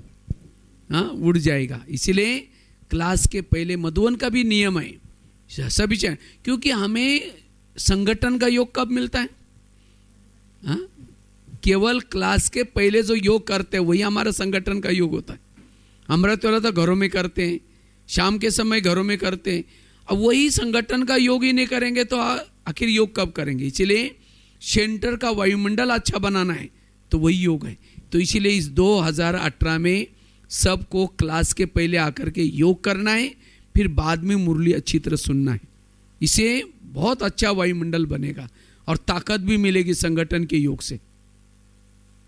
हाँ उड़ जाएगा. इसीलिए क्लास के पहले मधुवन का भी नियम है, सभी चाहिए, क्योंकि हमें संगठन का योग कब मिलता है, हाँ केवल क्लास के पहले जो योग करते हैं वही हमारा संगठन का योग होता है. अमृत वाला तो घरों में करते हैं, शाम के समय घरों में करते हैं. अब वही संगठन का योग ही नहीं करेंगे तो आखिर योग कब करेंगे. इसलिए सेंटर का वायुमंडल अच्छा बनाना है तो वही योग है. तो इसीलिए इस 2018 में सबको क्लास के पहले आकर के योग करना है, फिर बाद में मुरली अच्छी तरह सुनना है. इससे बहुत अच्छा वायुमंडल बनेगा और ताकत भी मिलेगी संगठन के योग से.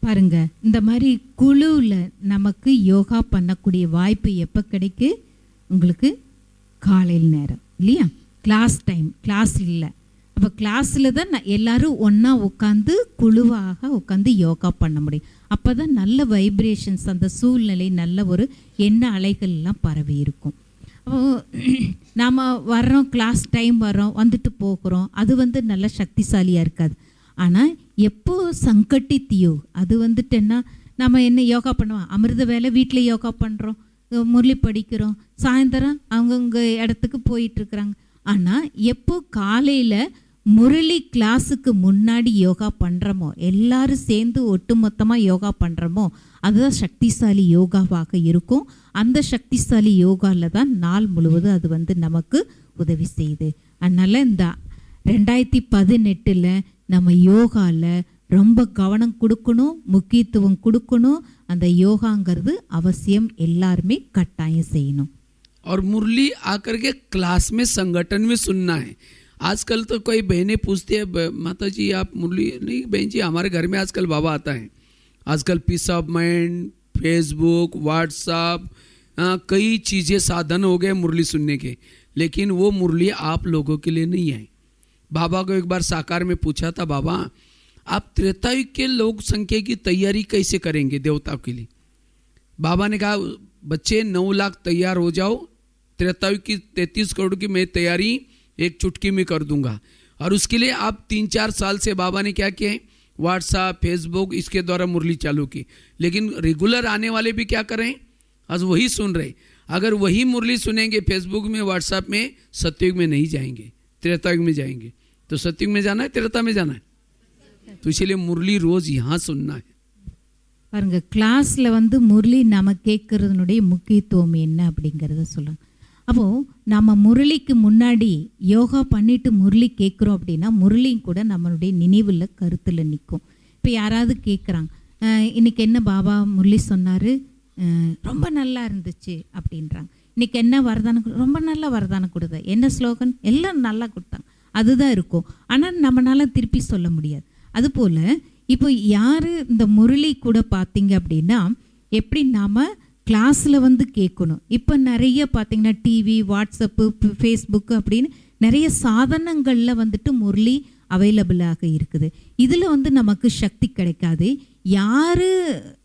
பாருங்க, இந்த மாதிரி குழுவில் நமக்கு யோகா பண்ணக்கூடிய வாய்ப்பு எப்போ கிடைக்கு, உங்களுக்கு காலையில் நேரம் இல்லையா, கிளாஸ் டைம், கிளாஸ் இல்லை. அப்போ கிளாஸில் தான் எல்லாரும் ஒன்றா உட்காந்து குழுவாக உட்காந்து யோகா பண்ண முடியும். அப்போ தான் நல்ல வைப்ரேஷன்ஸ், அந்த சூழ்நிலை நல்ல ஒரு எண்ண அலைகள்லாம் பரவி இருக்கும். நாம் வர்றோம், கிளாஸ் டைம் வர்றோம், வந்துட்டு போகிறோம், அது வந்து நல்ல சக்திசாலியாக இருக்காது. ஆனால் எப்போ சங்கட்டித் யோக், அது வந்துட்டுன்னா நம்ம என்ன யோகா பண்ணுவோம், அமிர்த வேலை வீட்டில் யோகா பண்ணுறோம், முரளி படிக்கிறோம், சாயந்தரம் அவங்கவுங்க இடத்துக்கு போயிட்டுருக்குறாங்க. ஆனால் எப்போ காலையில் முரளி கிளாஸுக்கு முன்னாடி யோகா பண்ணுறோமோ, எல்லாரும் சேர்ந்து ஒட்டுமொத்தமாக யோகா பண்ணுறோமோ, அதுதான் சக்திசாலி யோகாவாக இருக்கும். அந்த சக்திசாலி யோகாவில் தான் நாள் முழுவதும் அது வந்து நமக்கு உதவி செய்யுது. அதனால் இந்த 2018 நம்ம யோகாவில் ரொம்ப கவனம் கொடுக்கணும், முக்கியத்துவம் கொடுக்கணும். அந்த யோகாங்கிறது அவசியம், எல்லாருமே கட்டாயம் செய்யணும்.
और मुरली आकर के क्लास में संगठन में सुनना है. आजकल तो कोई बहनें पूछती है, माता जी आप मुरली नहीं, बहन जी हमारे घर में आजकल बाबा आता है. आजकल peace of mind, Facebook, WhatsApp, कई चीज़ें साधन हो गए मुरली सुनने के, लेकिन वो मुरली आप लोगों के लिए नहीं है. बाबा को एक बार साकार में पूछा था, बाबा आप त्रेतायुग के लोक संख्या की तैयारी कैसे करेंगे देवताओं के लिए. बाबा ने कहा बच्चे 9 लाख तैयार हो जाओ, त्रेतायुग की 33 करोड़ की मैं तैयारी एक चुटकी में कर दूंगा. और उसके लिए आप 3-4 साल से बाबा ने क्या किया है, व्हाट्सएप, फेसबुक, इसके द्वारा मुरली चालू की. लेकिन रेगुलर आने वाले भी क्या कर रहे हैं, आज वही सुन रहे. अगर वही मुरली सुनेंगे फेसबुक में, व्हाट्सएप में, सतयुग में नहीं जाएंगे, त्रेतायुग में जाएंगे. तो सतयुग में जाना है, त्रेता में जाना है. तो इसलिए मुरली रोज यहाँ सुनना है.
பாருங்க, கிளாஸில் வந்து முரளி நம்ம கேட்கறதுனுடைய முக்கியத்துவம் என்ன அப்படிங்கிறத சொல்லுங்க. அப்போது நம்ம முரளிக்கு முன்னாடி யோகா பண்ணிட்டு முரளி கேட்குறோம் அப்படின்னா முரளியும் கூட நம்மளுடைய நினைவில் கருத்தில் நிற்கும். இப்போ யாராவது கேட்குறாங்க, இன்றைக்கி என்ன பாபா முரளி சொன்னார், ரொம்ப நல்லா இருந்துச்சு அப்படின்றாங்க. இன்றைக்கி என்ன வரதானம், ரொம்ப நல்லா வரதானம் கொடுத்த, என்ன ஸ்லோகன், எல்லாம் நல்லா கொடுத்தாங்க, அதுதான் இருக்கும். ஆனால் நம்மளால் திருப்பி சொல்ல முடியாது. அதுபோல் இப்போ யார் இந்த முரளி கூட பார்த்தீங்க அப்படின்னா எப்படி நாம் கிளாஸில் வந்து கேட்கணும். இப்போ நிறைய பார்த்திங்கன்னா டிவி, வாட்ஸ்அப்பு, ஃபேஸ்புக்கு அப்படின்னு நிறைய சாதனங்களில் வந்துட்டு முரளி அவைலபிளாக இருக்குது. இதில் வந்து நமக்கு சக்தி கிடைக்காது. யார்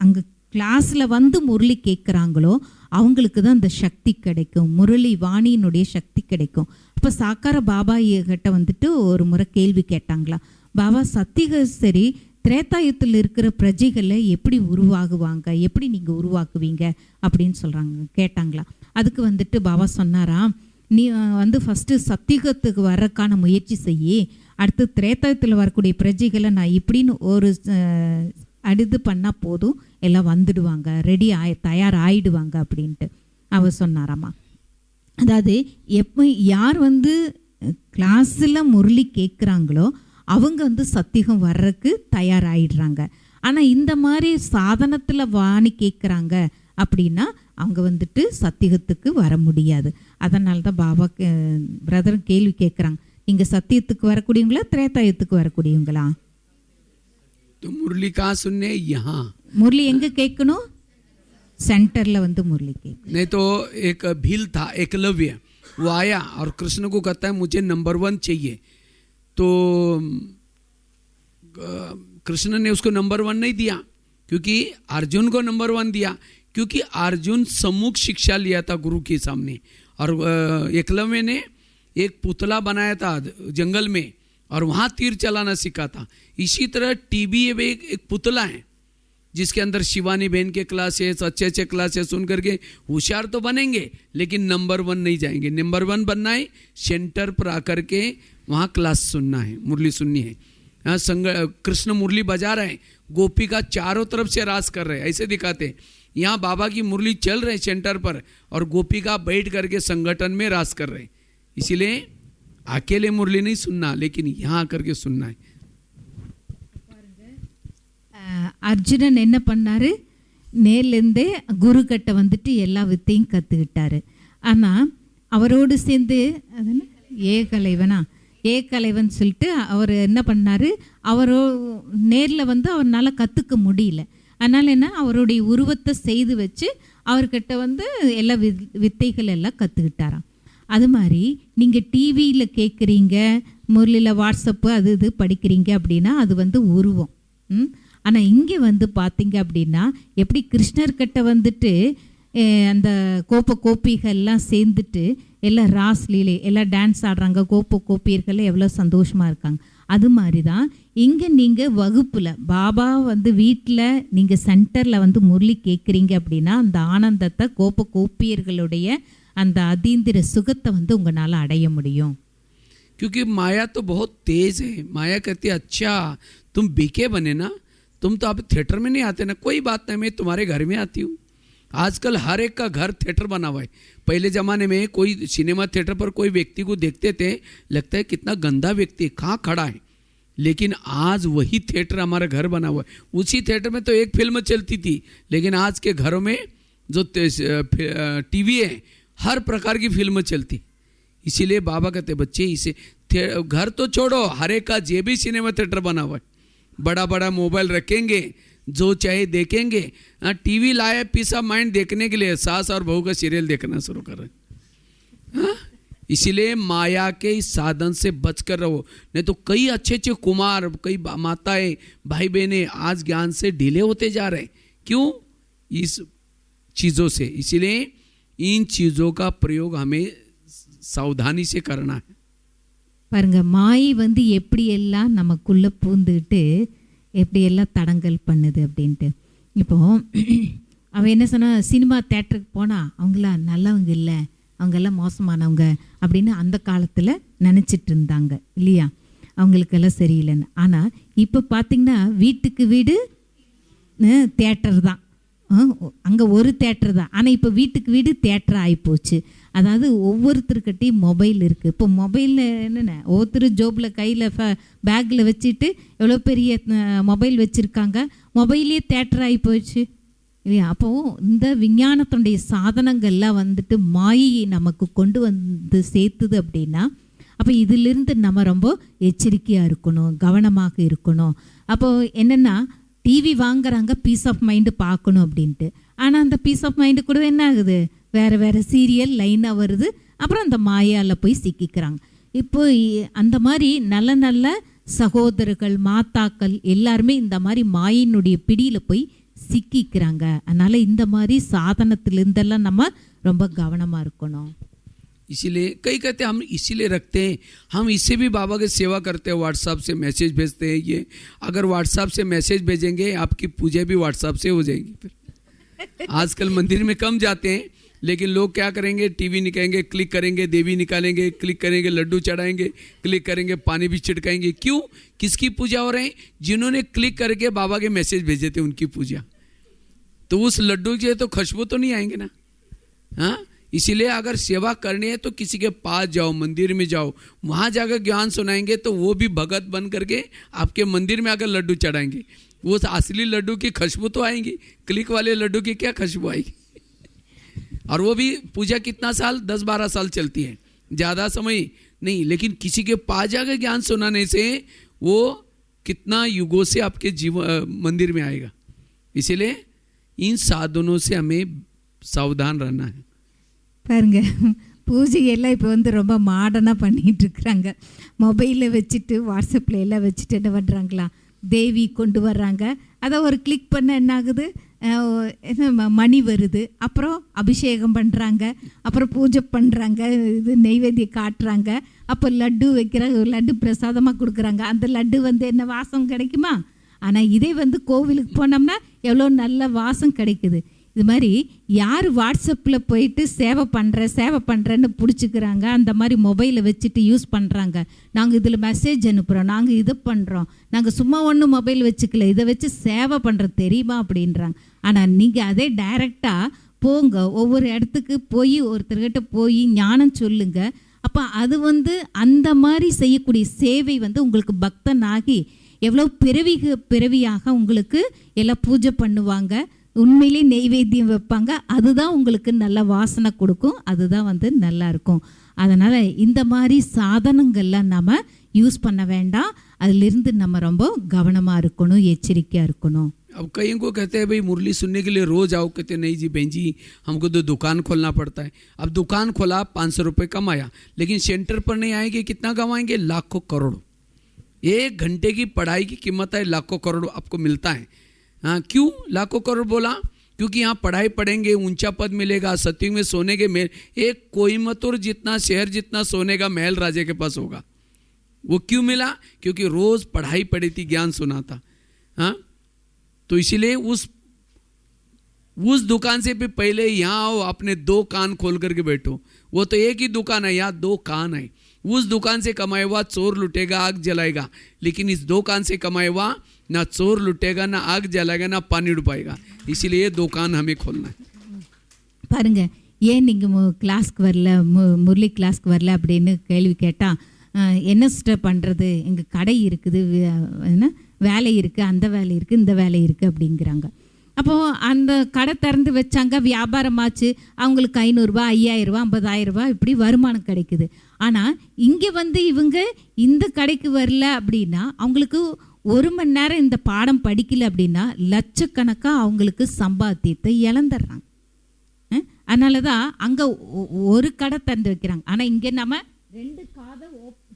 அங்கே கிளாஸில் வந்து முரளி கேட்குறாங்களோ அவங்களுக்கு தான் அந்த சக்தி கிடைக்கும், முரளி வாணியினுடைய சக்தி கிடைக்கும். அப்போ சாக்கார பாபா கிட்ட வந்துட்டு ஒரு முறை கேள்வி கேட்டாங்களா, பாபா சத்தியகரி திரேதாயுத்தில் இருக்கிற பிரஜைகளை எப்படி உருவாகுவாங்க, எப்படி நீங்கள் உருவாக்குவீங்க அப்படின்னு கேட்டாங்களா. அதுக்கு வந்துட்டு பாபா சொன்னாராம், நீ வந்து ஃபஸ்ட்டு சத்தியகத்துக்கு வர்றதுக்கான முயற்சி செய்யி, அடுத்து திரேதாயத்தில் வரக்கூடிய பிரஜைகளை நான் இப்படின்னு ஒரு அடுத்து பண்ணால் போதும் எல்லாம் வந்துடுவாங்க, ரெடி தயார் ஆயிடுவாங்க அப்படின்ட்டு அவர் சொன்னாராம்மா. அதாவது எப்போ யார் வந்து கிளாஸில் முரளி கேட்குறாங்களோ அவங்க வந்து சத்தியம் வர்றதுக்கு தயாராகிடுறாங்க. ஆனால் இந்த மாதிரி சாதனத்தில் வாணி கேட்குறாங்க அப்படின்னா அவங்க வந்துட்டு சத்தியத்துக்கு வர முடியாது. அதனால தான் பாபா பிரதர் கேள்வி கேட்குறாங்க, நீங்கள் சத்தியத்துக்கு வரக்கூடியவங்களா திரேதாயத்துக்கு வரக்கூடியவங்களா?
मुरली कहाँ सुनने? यहाँ
मुरली எங்கே கேட்கணும்? सेंटरல வந்து मुरली கேட்கணும்.
नहीं तो एक भील था एकलव्य, वो आया और कृष्ण को कहता है मुझे नंबर 1 चाहिए, तो कृष्ण ने उसको नंबर 1 नहीं दिया क्योंकि अर्जुन को नंबर 1 दिया, क्योंकि अर्जुन सम्मुख शिक्षा लिया था गुरु के सामने, और एकलव्य ने एक पुतला बनाया था जंगल में और वहाँ तीर चलाना सीखा था. इसी तरह टीबी एक पुतला है जिसके अंदर शिवानी बहन के क्लासेस, अच्छे अच्छे क्लासेस सुन करके होशियार तो बनेंगे लेकिन नंबर 1 नहीं जाएंगे. नंबर 1 बनना है, सेंटर पर आकर के वहाँ क्लास सुनना है, मुरली सुननी है. कृष्ण मुरली बजा रहे हैं, गोपी का चारों तरफ से रास कर रहे हैं, ऐसे दिखाते हैं. यहाँ बाबा की मुरली चल रहे हैं सेंटर पर और गोपी का बैठ करके संगठन में रास कर रहे हैं. इसीलिए अकेले मुरली नहीं सुनना, लेकिन यहाँ आकर के सुनना है.
அர்ஜுனன் என்ன பண்ணாரு? நேர்லேருந்தே குரு கிட்ட வந்துட்டு எல்லா வித்தையும் கற்றுக்கிட்டாரு. ஆனால் அவரோடு சேர்ந்து அதனால் ஏகலைவன் சொல்லிட்டு அவர் என்ன பண்ணார், அவரோ நேரில் வந்து அவரால் கற்றுக்க முடியல. அதனால் என்ன, அவருடைய உருவத்தை செய்து வச்சு அவர்கிட்ட வந்து எல்லா வித்தைகள் எல்லாம் கற்றுக்கிட்டாராம். அது மாதிரி நீங்கள் டிவியில் கேட்குறீங்க, முரளியில் வாட்ஸ்அப்பு அது இது படிக்கிறீங்க அப்படின்னா அது வந்து உருவம். ஆனால் இங்கே வந்து பார்த்தீங்க அப்படின்னா எப்படி கிருஷ்ணர்கிட்ட வந்துட்டு அந்த கோபிகள்லாம் சேர்ந்துட்டு எல்லாம் ராஸ்லீலே எல்லாம் டான்ஸ் ஆடுறாங்க, கோபியர்கள் எவ்வளோ சந்தோஷமாக இருக்காங்க. அது மாதிரி தான் இங்கே நீங்கள் வகுப்பில் பாபா வந்து வீட்டில் நீங்கள் சென்டரில் வந்து முரளி கேட்குறீங்க அப்படின்னா அந்த ஆனந்தத்தை கோபியர்களுடைய அந்த அதீந்திர சுகத்தை வந்து உங்களால் அடைய முடியும்.
क्योंकि माया तो बहुत तेज है. माया कहती है अच्छा तुम बीके बने ना, तुम तो अब थिएटर में नहीं आते ना, कोई बात नहीं, मैं तुम्हारे घर में आती हूँ. आजकल हर एक का घर थिएटर बना हुआ है. पहले ज़माने में कोई सिनेमा थिएटर पर कोई व्यक्ति को देखते थे, लगता है कितना गंदा व्यक्ति कहाँ खड़ा है, लेकिन आज वही थिएटर हमारा घर बना हुआ है. उसी थिएटर में तो एक फिल्म चलती थी, लेकिन आज के घरों में जो टीवी है हर प्रकार की फिल्म चलती. इसीलिए बाबा कहते बच्चे इसे घर तो छोड़ो, हर एक का जे भी सिनेमा थिएटर बना हुआ है. बड़ा बड़ा मोबाइल रखेंगे, जो चाहे देखेंगे. टीवी लाए पीस ऑफ माइंड देखने के लिए, सास और बहू का सीरियल देखना शुरू कर रहे हैं. इसीलिए माया के इस साधन से बचकर रहो, नहीं तो कई अच्छे अच्छे कुमार, कई माताएं, भाई बहनें आज ज्ञान से ढीले होते जा रहे हैं. क्यों? इस चीज़ों से. इसीलिए इन चीज़ों का प्रयोग हमें सावधानी से करना है.
பாருங்க, மாயை வந்து எப்படியெல்லாம் நமக்குள்ளே பூந்துக்கிட்டு எப்படியெல்லாம் தடங்கல் பண்ணுது அப்படின்ட்டு. இப்போ அவன் என்ன சொன்னா, சினிமா தேட்டருக்கு போனால் அவங்களாம் நல்லவங்க இல்லை, அவங்கெல்லாம் மோசமானவங்க அப்படின்னு அந்த காலத்தில் நினச்சிட்டு இருந்தாங்க இல்லையா, அவங்களுக்கெல்லாம் சரியில்லைன்னு. ஆனால் இப்போ பார்த்திங்கன்னா வீட்டுக்கு வீடு தேட்டர் தான், அங்கே ஒரு தேட்டர் தான். ஆனால் இப்போ வீட்டுக்கு வீடு தேட்டர் ஆகிப்போச்சு. அதாவது ஒவ்வொருத்தருக்கிட்டையும் மொபைல் இருக்குது. இப்போ மொபைலில் என்னென்ன ஒவ்வொருத்தர் ஜோபில் கையில் பேக்கில் வச்சுட்டு எவ்வளோ பெரிய மொபைல் வச்சுருக்காங்க, மொபைலே தேட்டர் ஆகி போச்சு இல்லையா. அப்போது இந்த விஞ்ஞானத்தினுடைய சாதனங்கள்லாம் வந்துட்டு மாயை நமக்கு கொண்டு வந்து சேர்த்துது அப்படின்னா, அப்போ இதிலிருந்து நம்ம ரொம்ப எச்சரிக்கையாக இருக்கணும், கவனமாக இருக்கணும். அப்போது என்னென்னா டிவி வாங்குறாங்க பீஸ் ஆஃப் மைண்டு பார்க்கணும் அப்படின்ட்டு, ஆனால் அந்த பீஸ் ஆஃப் மைண்டு கூட என்ன ஆகுது, வேறு வேறு சீரியல் லைனாக வருது, அப்புறம் அந்த மாயால் போய் சிக்கிக்கிறாங்க. இப்போ அந்த மாதிரி நல்ல நல்ல சகோதரர்கள் மாத்தாக்கள் எல்லாருமே இந்த மாதிரி மாயினுடைய பிடியில் போய் சிக்கிக்கிறாங்க. அதனால் இந்த மாதிரி சாதனத்திலிருந்தெல்லாம் நம்ம ரொம்ப கவனமாக இருக்கணும்.
इसीलिए कई कहते हैं हम इसीलिए रखते हैं, हम इससे भी बाबा की सेवा करते हैं, व्हाट्सएप से मैसेज भेजते हैं. ये अगर व्हाट्सएप से मैसेज भेजेंगे आपकी पूजा भी व्हाट्सएप से हो जाएगी. फिर आजकल मंदिर में कम जाते हैं, लेकिन लोग क्या करेंगे, टीवी निकालेंगे, क्लिक करेंगे, देवी निकालेंगे, क्लिक करेंगे, लड्डू चढ़ाएंगे, क्लिक करेंगे, पानी भी छिड़काएंगे। क्यों? किसकी पूजा हो रही है? जिन्होंने क्लिक करके बाबा के मैसेज भेजे थे उनकी पूजा। तो उस लड्डू की तो खुशबू तो नहीं आएंगे ना। हाँ, इसीलिए अगर सेवा करनी है तो किसी के पास जाओ, मंदिर में जाओ, वहाँ जाकर ज्ञान सुनाएंगे तो वो भी भगत बन करके आपके मंदिर में आकर लड्डू चढ़ाएंगे। वो असली लड्डू की खुशबू तो आएंगी, क्लिक वाले लड्डू की क्या खुशबू आएगी? और वो भी पूजा कितना साल, 10-12 साल चलती है, ज़्यादा समय नहीं। लेकिन किसी के पास जाकर ज्ञान सुनाने से वो कितना युगों से आपके जीवन मंदिर में आएगा। इसीलिए इन साधनों से हमें सावधान रहना है।
பாருங்க, பூஜையெல்லாம் இப்போ வந்து ரொம்ப மாடர்னாக பண்ணிகிட்டு இருக்கிறாங்க. மொபைலில் வச்சுட்டு வாட்ஸ்அப்பில் எல்லாம் வச்சுட்டு என்ன பண்ணுறாங்களா, தேவி கொண்டு வர்றாங்க. அதை ஒரு கிளிக் பண்ண என்ன ஆகுது, மணி வருது, அப்புறம் அபிஷேகம் பண்ணுறாங்க, அப்புறம் பூஜை பண்ணுறாங்க, இது நெய்வேத்தியம் காட்டுறாங்க, அப்போ லட்டு வைக்கிறாங்க, லட்டு பிரசாதமாக கொடுக்குறாங்க. அந்த லட்டு வந்து என்ன வாசம் கிடைக்குமா? ஆனால் இதே வந்து கோவிலுக்கு போனோம்னா எவ்வளோ நல்ல வாசம் கிடைக்குது. இது மாதிரி யார் வாட்ஸ்அப்பில் போயிட்டு சேவை பண்ணுறேன்னு பிடிச்சிக்கிறாங்க, அந்த மாதிரி மொபைலை வச்சுட்டு யூஸ் பண்ணுறாங்க. நாங்கள் இதில் மெசேஜ் அனுப்புகிறோம், நாங்கள் இது பண்ணுறோம், நாங்கள் சும்மா ஒன்றும் மொபைல் வச்சுக்கல, இதை வச்சு சேவை பண்ணுறது தெரியுமா அப்படின்றாங்க. ஆனால் நீங்கள் அதே டைரெக்டாக போங்க, ஒவ்வொரு இடத்துக்கு போய் ஒருத்தர்கிட்ட போய் ஞானம் சொல்லுங்க. அப்போ அது வந்து அந்த மாதிரி செய்யக்கூடிய சேவை வந்து உங்களுக்கு பக்தன் ஆகி எவ்வளோ பிறவியாக உங்களுக்கு எல்லாம் பூஜை பண்ணுவாங்க, உண்மையிலே நெய்வேத்தியம் வைப்பாங்க. அதுதான் உங்களுக்கு நல்ல வாசனை கொடுக்கும், அதுதான் வந்து நல்லா இருக்கும். அதனால் இந்த மாதிரி சாதனங்கள்லாம் நம்ம யூஸ் பண்ண வேண்டாம். அதிலிருந்து நம்ம ரொம்ப கவனமாக இருக்கணும், எச்சரிக்கையாக இருக்கணும்.
अब कई को कहते हैं भाई मुरली सुनने के लिए रोज आओ, कहते नहीं जी बहन जी हमको तो दुकान खोलना पड़ता है। अब दुकान खोला, 500 रुपये कमाया, लेकिन सेंटर पर नहीं आएंगे, कितना कमाएंगे? लाखों करोड़ों। 1 घंटे की पढ़ाई की कीमत है लाखों करोड़ आपको मिलता है। हाँ, क्यों लाखों करोड़ बोला? क्योंकि यहाँ पढ़ाई पढ़ेंगे, ऊंचा पद मिलेगा, सत्युग में सोने के महल, एक कोयम्बतूर जितना शहर जितना सोने का महल राजे के पास होगा। वो क्यों मिला? क्योंकि रोज पढ़ाई पढ़ी थी, ज्ञान सुना था। हाँ, तो इसीलिए उस दुकान से भी पहले यहाँ आओ, अपने 2 कान खोल करके बैठो। वो तो एक ही दुकान है, यहाँ 2 कान है। उस दुकान से कमाए हुआ चोर लुटेगा, आग जलाएगा, लेकिन इस 2 कान से कमाए हुआ ना चोर लुटेगा, ना आग जलाएगा, ना पानी डुबाएगा। इसीलिए ये दुकान हमें खोलना है।
பாருங்க, ஏன் நீங்கள் கிளாஸ்க்கு வரல, முரளி கிளாஸ்க்கு வரல அப்படின்னு கேள்வி கேட்டால், என்ன சிஸ்டர் பண்ணுறது, எங்கள் கடை இருக்குது, என்ன வேலை இருக்குது, அந்த வேலை இருக்குது, இந்த வேலை இருக்குது அப்படிங்கிறாங்க. அப்போது அந்த கடை திறந்து வச்சாங்க, வியாபாரமாச்சு, அவங்களுக்கு 500 ரூபா, 5000 ரூபா, 50,000 ரூபா இப்படி வருமானம் கிடைக்குது. ஆனால் இங்கே வந்து இவங்க இந்த கடைக்கு வரல அப்படின்னா, அவங்களுக்கு 1 மணி நேரம் இந்த பாடம் படிக்கல அப்படின்னா லட்சக்கணக்காக அவங்களுக்கு சம்பாத்தியத்தை இழந்துடுறாங்க. அதனால தான் அங்கே ஒரு கடை திறந்து வைக்கிறாங்க. ஆனால் இங்கே நம்ம 2 காதை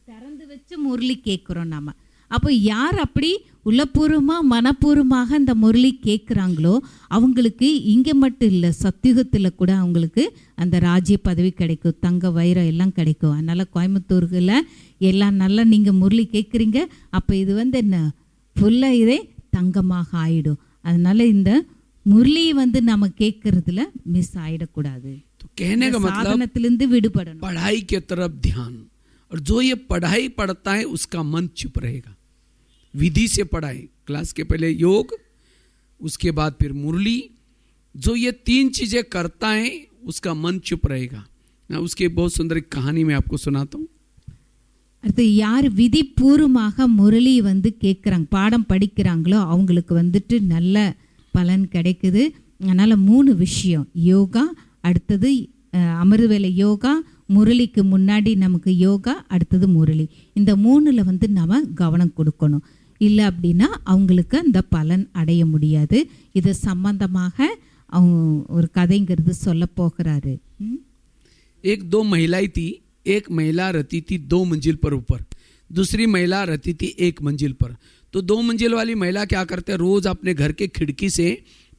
திறந்து வச்சு முரளி கேட்குறோம் நம்ம. அப்போ யார் அப்படி உள்ளபூர்வமாக மனப்பூர்வமாக அந்த முரளி கேட்குறாங்களோ அவங்களுக்கு இங்கே மட்டும் இல்லை, சத்தியுகத்தில் கூட அவங்களுக்கு அந்த ராஜ்ய பதவி கிடைக்கும், தங்க வைரம் எல்லாம் கிடைக்கும். அதனால் கோயம்புத்தூர்களில் எல்லாம் நல்லா நீங்கள் முரளி கேட்குறீங்க, அப்போ இது வந்து என்ன ஃபுல்லாக இதே தங்கமாக ஆயிடும். அதனால் இந்த முரளி வந்து நம்ம கேட்கறதுல மிஸ் ஆயிடக்கூடாது.
साधनத்திலிருந்து விடுபடணும். पढ़ाई की तरफ ध्यान, और जो ये पढ़ाई पढ़ता है उसका मन चुप रहेगा। विधि से पढ़ाई, क्लास के पहले योग, उसके बाद फिर मुरली, जो ये 3 चीजें करता है उसका मन चुप रहेगा। ना उसकी बहुत सुंदर कहानी मैं आपको सुनाता हूँ.
அடுத்து யார் விதிபூர்வமாக முரளி வந்து கேட்குறாங்க, பாடம் படிக்கிறாங்களோ அவங்களுக்கு வந்துட்டு நல்ல பலன் கிடைக்குது. அதனால் 3 விஷயம், யோகா, அடுத்தது அமிர்தவேளை யோகா, முரளிக்கு முன்னாடி நமக்கு யோகா, அடுத்தது முரளி. இந்த 3ல் வந்து நம்ம கவனம் கொடுக்கணும். இல்லை அப்படின்னா அவங்களுக்கு அந்த பலன் அடைய முடியாது. இது சம்பந்தமாக அவங்க ஒரு கதைங்கிறது சொல்ல போகிறாரு.
एक 2 महिलाएं थी, एक महिला रहती थी 2 मंजिल पर ऊपर, दूसरी महिला रहती थी 1 मंजिल पर. तो 2 मंजिल वाली महिला क्या करते हैं, रोज अपने घर के खिड़की से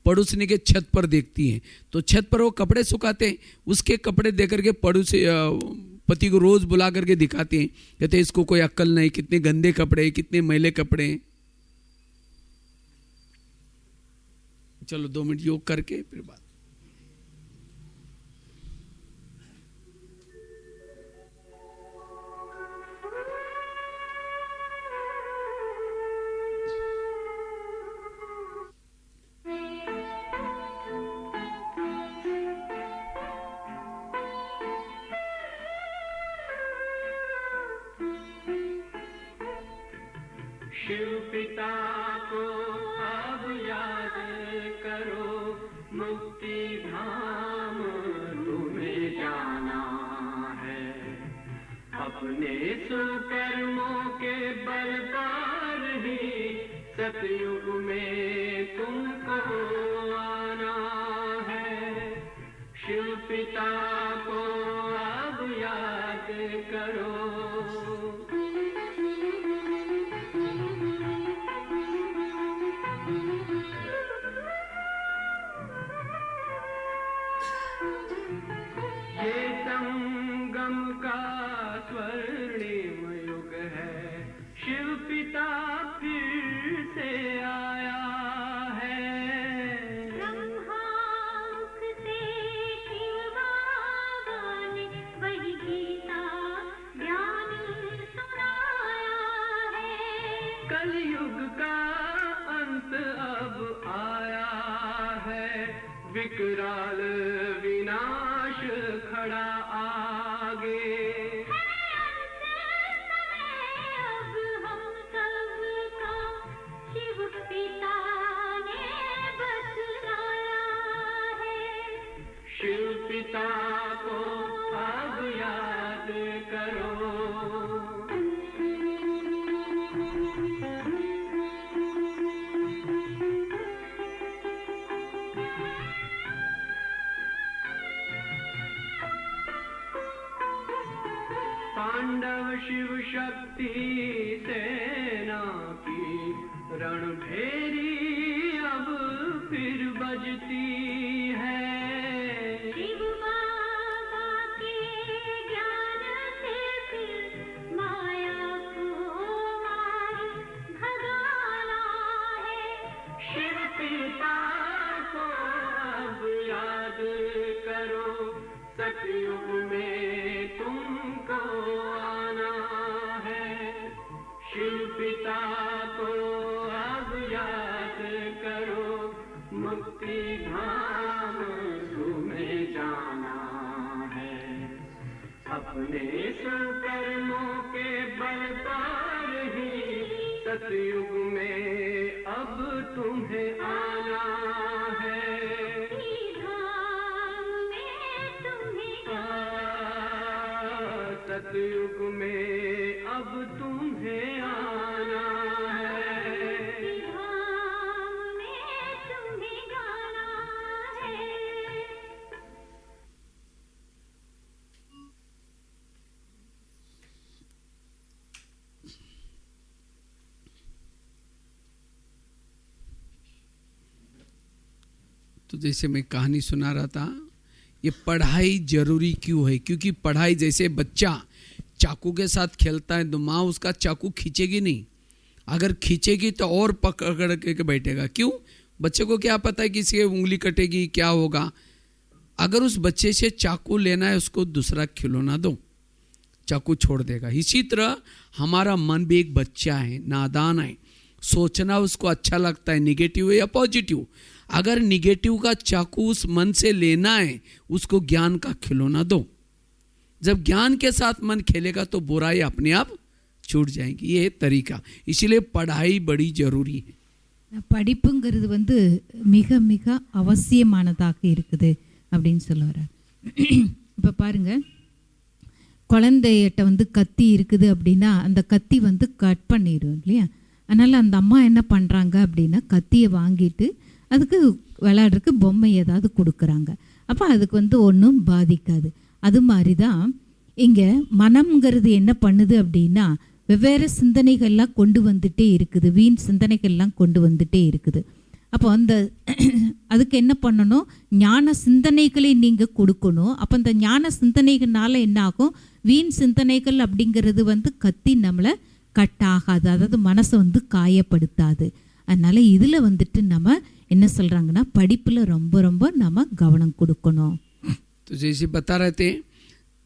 पड़ोसी के छत पर देखती हैं. तो छत पर वो कपड़े सुखाते हैं, उसके कपड़े देख करके पड़ोसी पति को रोज बुला करके दिखाते हैं, कहते हैं इसको कोई अक्ल नहीं, कितने गंदे कपड़े, कितने मैले कपड़े. चलो 2 मिनट योग करके फिर बात।
शिव पिता को अब याद करो, मुक्ति धाम तुम्हें जाना है। अपने सुकर्मों के बल पर ही सतयुग में तुमको आना है। शिव पिता को अब याद करो। ये संगम का स्वर्णिम युग है, शिव पिता फिर से आया है।
ब्रह्मामुख से शिव बाबा ने वही गीता ज्ञान सुनाया है।
कलयुग का अंत अब आया है, विकराल विनाश खड़ा आगे।
अब हम सबका शिव पिता ने बतलाया है।
शिव पिता को अब याद करो। पांडव शिव शक्ति सेना की रणभेरी अब फिर बजती है।
शिव बाबा के ज्ञान से फिर माया को मार भगाना है।
शिव पिता को अब याद करो, सतयुग में तुमको आना है। शिव पिता को अब याद करो, मुक्ति धाम तुम्हें जाना है। अपने सुकर्मों के बल पर ही सतयुग में अब तुम्हें आना है।
धाम में तुम्हें
सतयुग में अब तुम्हें आना है।
धाम में तुम्हें जाना है।
तो जैसे मैं कहानी सुना रहा था, ये पढ़ाई जरूरी क्यों है? क्योंकि पढ़ाई, जैसे बच्चा चाकू के साथ खेलता है तो माँ उसका चाकू खींचेगी नहीं, अगर खींचेगी तो और पकड़ के बैठेगा। क्यों? बच्चे को क्या पता है किसी की उंगली कटेगी, क्या होगा। अगर उस बच्चे से चाकू लेना है, उसको दूसरा खिलौना दो, चाकू छोड़ देगा। इसी तरह हमारा मन भी एक बच्चा है, नादान है, सोचना उसको अच्छा लगता है, निगेटिव या पॉजिटिव। अगर निगेटिव का चाकू उस मन से लेना है, उसको ज्ञान का खिलौना दो। जब ज्ञान के साथ मन खेलेगा तो बुराई अपने आप छूट जाएगी। ये है तरीका। इसीलिए पढ़ाई बड़ी जरूरी है।
படிப்புங்கிறது வந்து மிக மிக அவசியமானதாக இருக்குது அப்படின்னு சொல்ல வர்றார். இப்போ பாருங்க, குழந்தையிட்ட வந்து கத்தி இருக்குது அப்படின்னா அந்த கத்தி வந்து கட் பண்ணிடும் இல்லையா. அதனால் அந்த அம்மா என்ன பண்ணுறாங்க அப்படின்னா கத்தியை வாங்கிட்டு அதுக்கு விளையாடுறதுக்கு பொம்மை ஏதாவது கொடுக்குறாங்க. அப்போ அதுக்கு வந்து ஒன்றும் பாதிக்காது. அது மாதிரி தான் இங்கே மனம்ங்கிறது என்ன பண்ணுது அப்படின்னா வெவ்வேறு சிந்தனைகள்லாம் கொண்டு வந்துட்டே இருக்குது, வீண் சிந்தனைகள்லாம் கொண்டு வந்துட்டே இருக்குது. அப்போ அந்த அதுக்கு என்ன பண்ணணும், ஞான சிந்தனைகளை நீங்கள் கொடுக்கணும். அப்போ அந்த ஞான சிந்தனைகள்னால என்ன ஆகும், வீண் சிந்தனைகள் அப்படிங்கிறது வந்து கத்தி நம்மளை கட் ஆகாது, அதாவது மனசை வந்து காயப்படுத்தாது. அதனால் இதில் வந்துட்டு நம்ம என்ன சொல்கிறாங்கன்னா படிப்பில் ரொம்ப ரொம்ப நம்ம கவனம் கொடுக்கணும்.
तो जैसे बता रहे थे,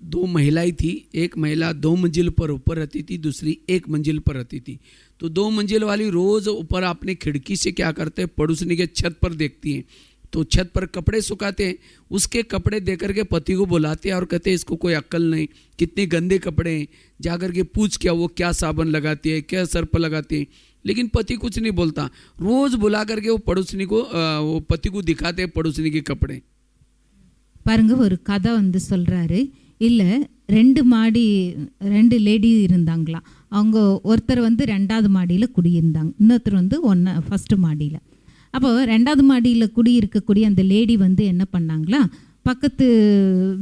2 महिलाएं थी, एक महिला 2 मंजिल पर ऊपर रहती थी, दूसरी 1 मंजिल पर रहती थी. तो 2 मंजिल वाली रोज ऊपर अपने खिड़की से क्या करते हैं, पड़ोसनी के छत पर देखती हैं. तो छत पर कपड़े सुखाते हैं, उसके कपड़े देकर के पति को बुलाते हैं और कहते हैं इसको कोई अक्ल नहीं, कितने गंदे कपड़े हैं, जाकर के पूछ क्या वो क्या साबुन लगाती है, क्या सर्फ लगाती है. लेकिन पति कुछ नहीं बोलता. रोज बुला करके वो पड़ोसनी को वो पति को दिखाते हैं पड़ोसनी के कपड़े.
பாருங்க, ஒரு கதை வந்து சொல்கிறாரு. இல்லை, 2 லேடி இருந்தாங்களாம். அவங்க ஒருத்தர் வந்து 2வது மாடியில் குடியிருந்தாங்க, இன்னொருத்தர் வந்து ஃபஸ்ட்டு மாடியில். அப்போ 2வது மாடியில் குடியிருக்கக்கூடிய அந்த லேடி வந்து என்ன பண்ணாங்களா, பக்கத்து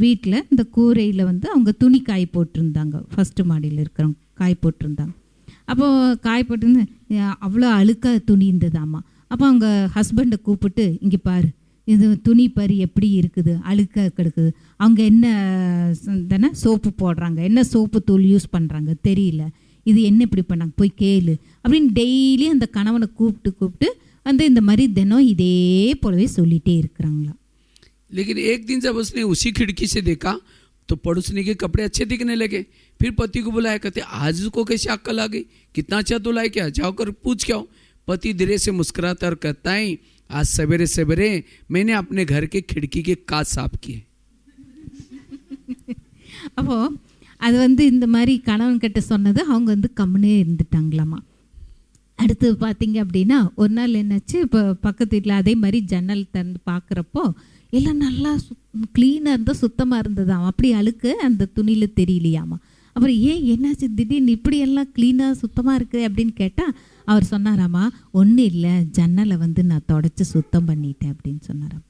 வீட்டில் இந்த கூரையில் வந்து அவங்க துணி காய் போட்டிருந்தாங்க. ஃபஸ்ட்டு மாடியில் இருக்கிறவங்க காய் போட்டிருந்தாங்க. அப்போது காய் போட்டு அவ்வளோ அழுக்காக துணி இருந்ததாம்மா. அப்போ அவங்க ஹஸ்பண்டை கூப்பிட்டு, இங்கே பாரு, இது துணி பாரு எப்படி இருக்குது, அழுக்காக கிடக்குது. அவங்க என்ன தானே சோப்பு போடுறாங்க, என்ன சோப்பு தூள் யூஸ் பண்ணுறாங்க தெரியல, இது என்ன இப்படி பண்ணாங்க போய் கேளு அப்படின்னு டெய்லி அந்த கணவனை கூப்பிட்டு வந்து இந்த மாதிரி தினம் இதே போலவே சொல்லிகிட்டே இருக்கிறாங்களா.
लेकिन एक दिन जब उसने उसी खिड़की से देखा तो पड़ोसनी के कपड़े अच्छे दिखने लगे. फिर पति को बुलाया, कहते आज उसको कैसे अक्ल आ गई, कितना अच्छा धुला है, क्या जाओ कर पूछ क्या हो. पति धीरे से मुस्कुराता और कहता है आज सवेरे सवेरे मैंने अपने घर के खिड़की के कांच साफ किए.
அப்போ அது வந்து இந்த மாதிரி கணவன் கிட்ட சொன்னது அவங்க வந்து கம்முனே இருந்துட்டாங்களாமா. அடுத்து பார்த்தீங்க அப்படின்னா ஒரு நாள் என்னாச்சு, இப்போ பக்கத்து வீட்டில் அதே மாதிரி ஜன்னல் திறந்து பார்க்குறப்போ எல்லாம் நல்லா க்ளீனாக இருந்தால் சுத்தமாக இருந்ததாம். அப்படி அழுக்கு அந்த துணியில் தெரியலையாமா. அப்புறம் ஏன் என்னாச்சு திடீர்னு இப்படி எல்லாம் க்ளீனாக சுத்தமாக இருக்குது அப்படின்னு கேட்டால் அவர் சொன்னாராமா, ஒன்றும் இல்லை, ஜன்னலை வந்து நான் தொடச்சி சுத்தம் பண்ணிட்டேன் அப்படின்னு சொன்னாராம்.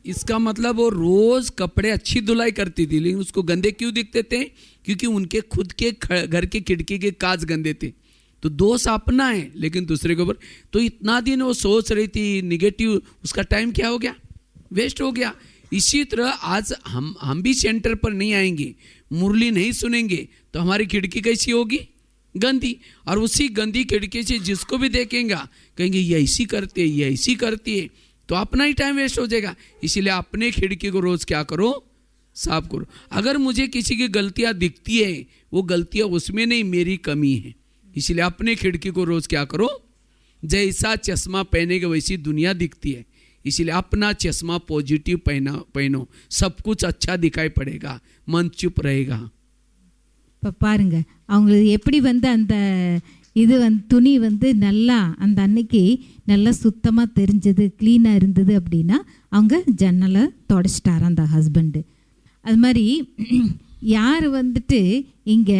इसका मतलब वो रोज कपड़े अच्छी धुलाई करती थी, लेकिन उसको गंदे क्यों दिखते थे, क्योंकि उनके खुद के घर के खिड़की के कांच गंदे थे. तो दोष अपना है लेकिन दूसरे के ऊपर. तो इतना दिन वो सोच रही थी निगेटिव, उसका टाइम क्या हो गया, वेस्ट हो गया. इसी तरह आज हम भी सेंटर पर नहीं आएंगे, मुरली नहीं सुनेंगे तो हमारी खिड़की कैसी होगी, गंदी. और उसी गंदी खिड़की से जिसको भी देखेंगे कहेंगे ये ऐसी करती है, ये ऐसी करती है, तो अपना ही टाइम वेस्ट हो जाएगा. इसीलिए अपने खिड़की को रोज क्या करो, साफ करो. अगर मुझे किसी की गलतियां दिखती है, वो गलतियां उसमें नहीं, मेरी कमी है. इसीलिए अपने खिड़की को रोज क्या करो, जैसा चश्मा पहनेगा वैसी दुनिया दिखती है. इसीलिए अपना चश्मा पॉजिटिव पहनो, सब कुछ अच्छा दिखाई पड़ेगा, मन चुप रहेगा.
இப்போ பாருங்க, அவங்களுக்கு எப்படி வந்து அந்த இது வந்து துணி வந்து நல்லா அந்த அன்னைக்கு நல்லா சுத்தமாக தெரிஞ்சது, க்ளீனாக இருந்தது அப்படின்னா அவங்க ஜன்னலை தொடச்சிட்டார் அந்த ஹஸ்பண்டு. அது மாதிரி யார் வந்துட்டு இங்கே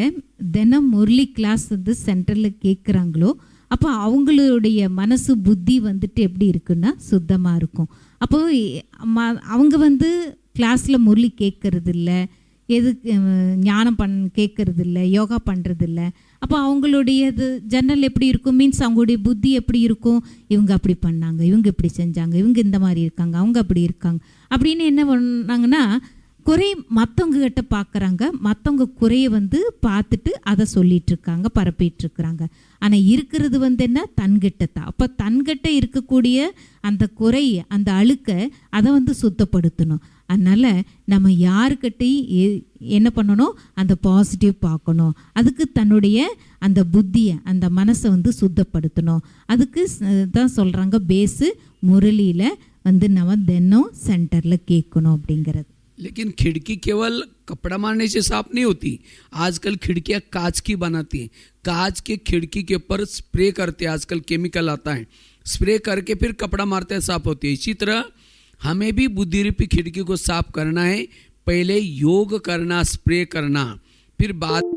தினம் முரளி கிளாஸ் வந்து சென்டரில் கேட்குறாங்களோ அப்போ அவங்களுடைய மனசு புத்தி வந்துட்டு எப்படி இருக்குன்னா சுத்தமாக இருக்கும். அப்போது அவங்க வந்து கிளாஸில் முரளி கேட்கறது இல்லை, எதுக்கு ஞானம் கேட்கறது இல்லை, யோகா பண்ணுறது இல்லை. அப்போ அவங்களுடையது ஜன்னல் எப்படி இருக்கும், மீன்ஸ் அவங்களுடைய புத்தி எப்படி இருக்கும், இவங்க அப்படி பண்ணாங்க, இவங்க இப்படி செஞ்சாங்க, இவங்க இந்த மாதிரி இருக்காங்க, அவங்க அப்படி இருக்காங்க அப்படின்னு என்ன பண்ணாங்கன்னா குறை மற்றவங்க கிட்ட பார்க்குறாங்க, மற்றவங்க குறையை வந்து பார்த்துட்டு அதை சொல்லிட்டு இருக்காங்க, பரப்பிட்டு இருக்கிறாங்க. ஆனால் இருக்கிறது வந்து என்ன, தன்கிட்ட தான். அப்போ தன்கிட்ட இருக்கக்கூடிய அந்த குறை, அந்த அழுக்கை அதை வந்து சுத்தப்படுத்தணும். அதனால் நம்ம யாருக்கிட்டையும் என்ன பண்ணணும், அந்த பாசிட்டிவ் பார்க்கணும். அதுக்கு தன்னுடைய அந்த புத்தியை, அந்த மனசை வந்து சுத்தப்படுத்தணும். அதுக்கு தான் சொல்கிறாங்க பேஸு முரளியில் வந்து நம்ம தினம் சென்டரில் கேட்கணும் அப்படிங்கிறது.
लेकिन खिड़की केवल कपड़ा मारने से साफ नहीं होती. आजकल खिड़कियां कांच की बनाती हैं, कांच के खिड़की के ऊपर स्प्रे करते हैं, आजकल केमिकल आता है, स्प्रे करके फिर कपड़ा मारते हैं, साफ होती है. इसी तरह हमें भी बुद्धि रूपी खिड़की को साफ करना है. पहले योग करना, स्प्रे करना, फिर बाद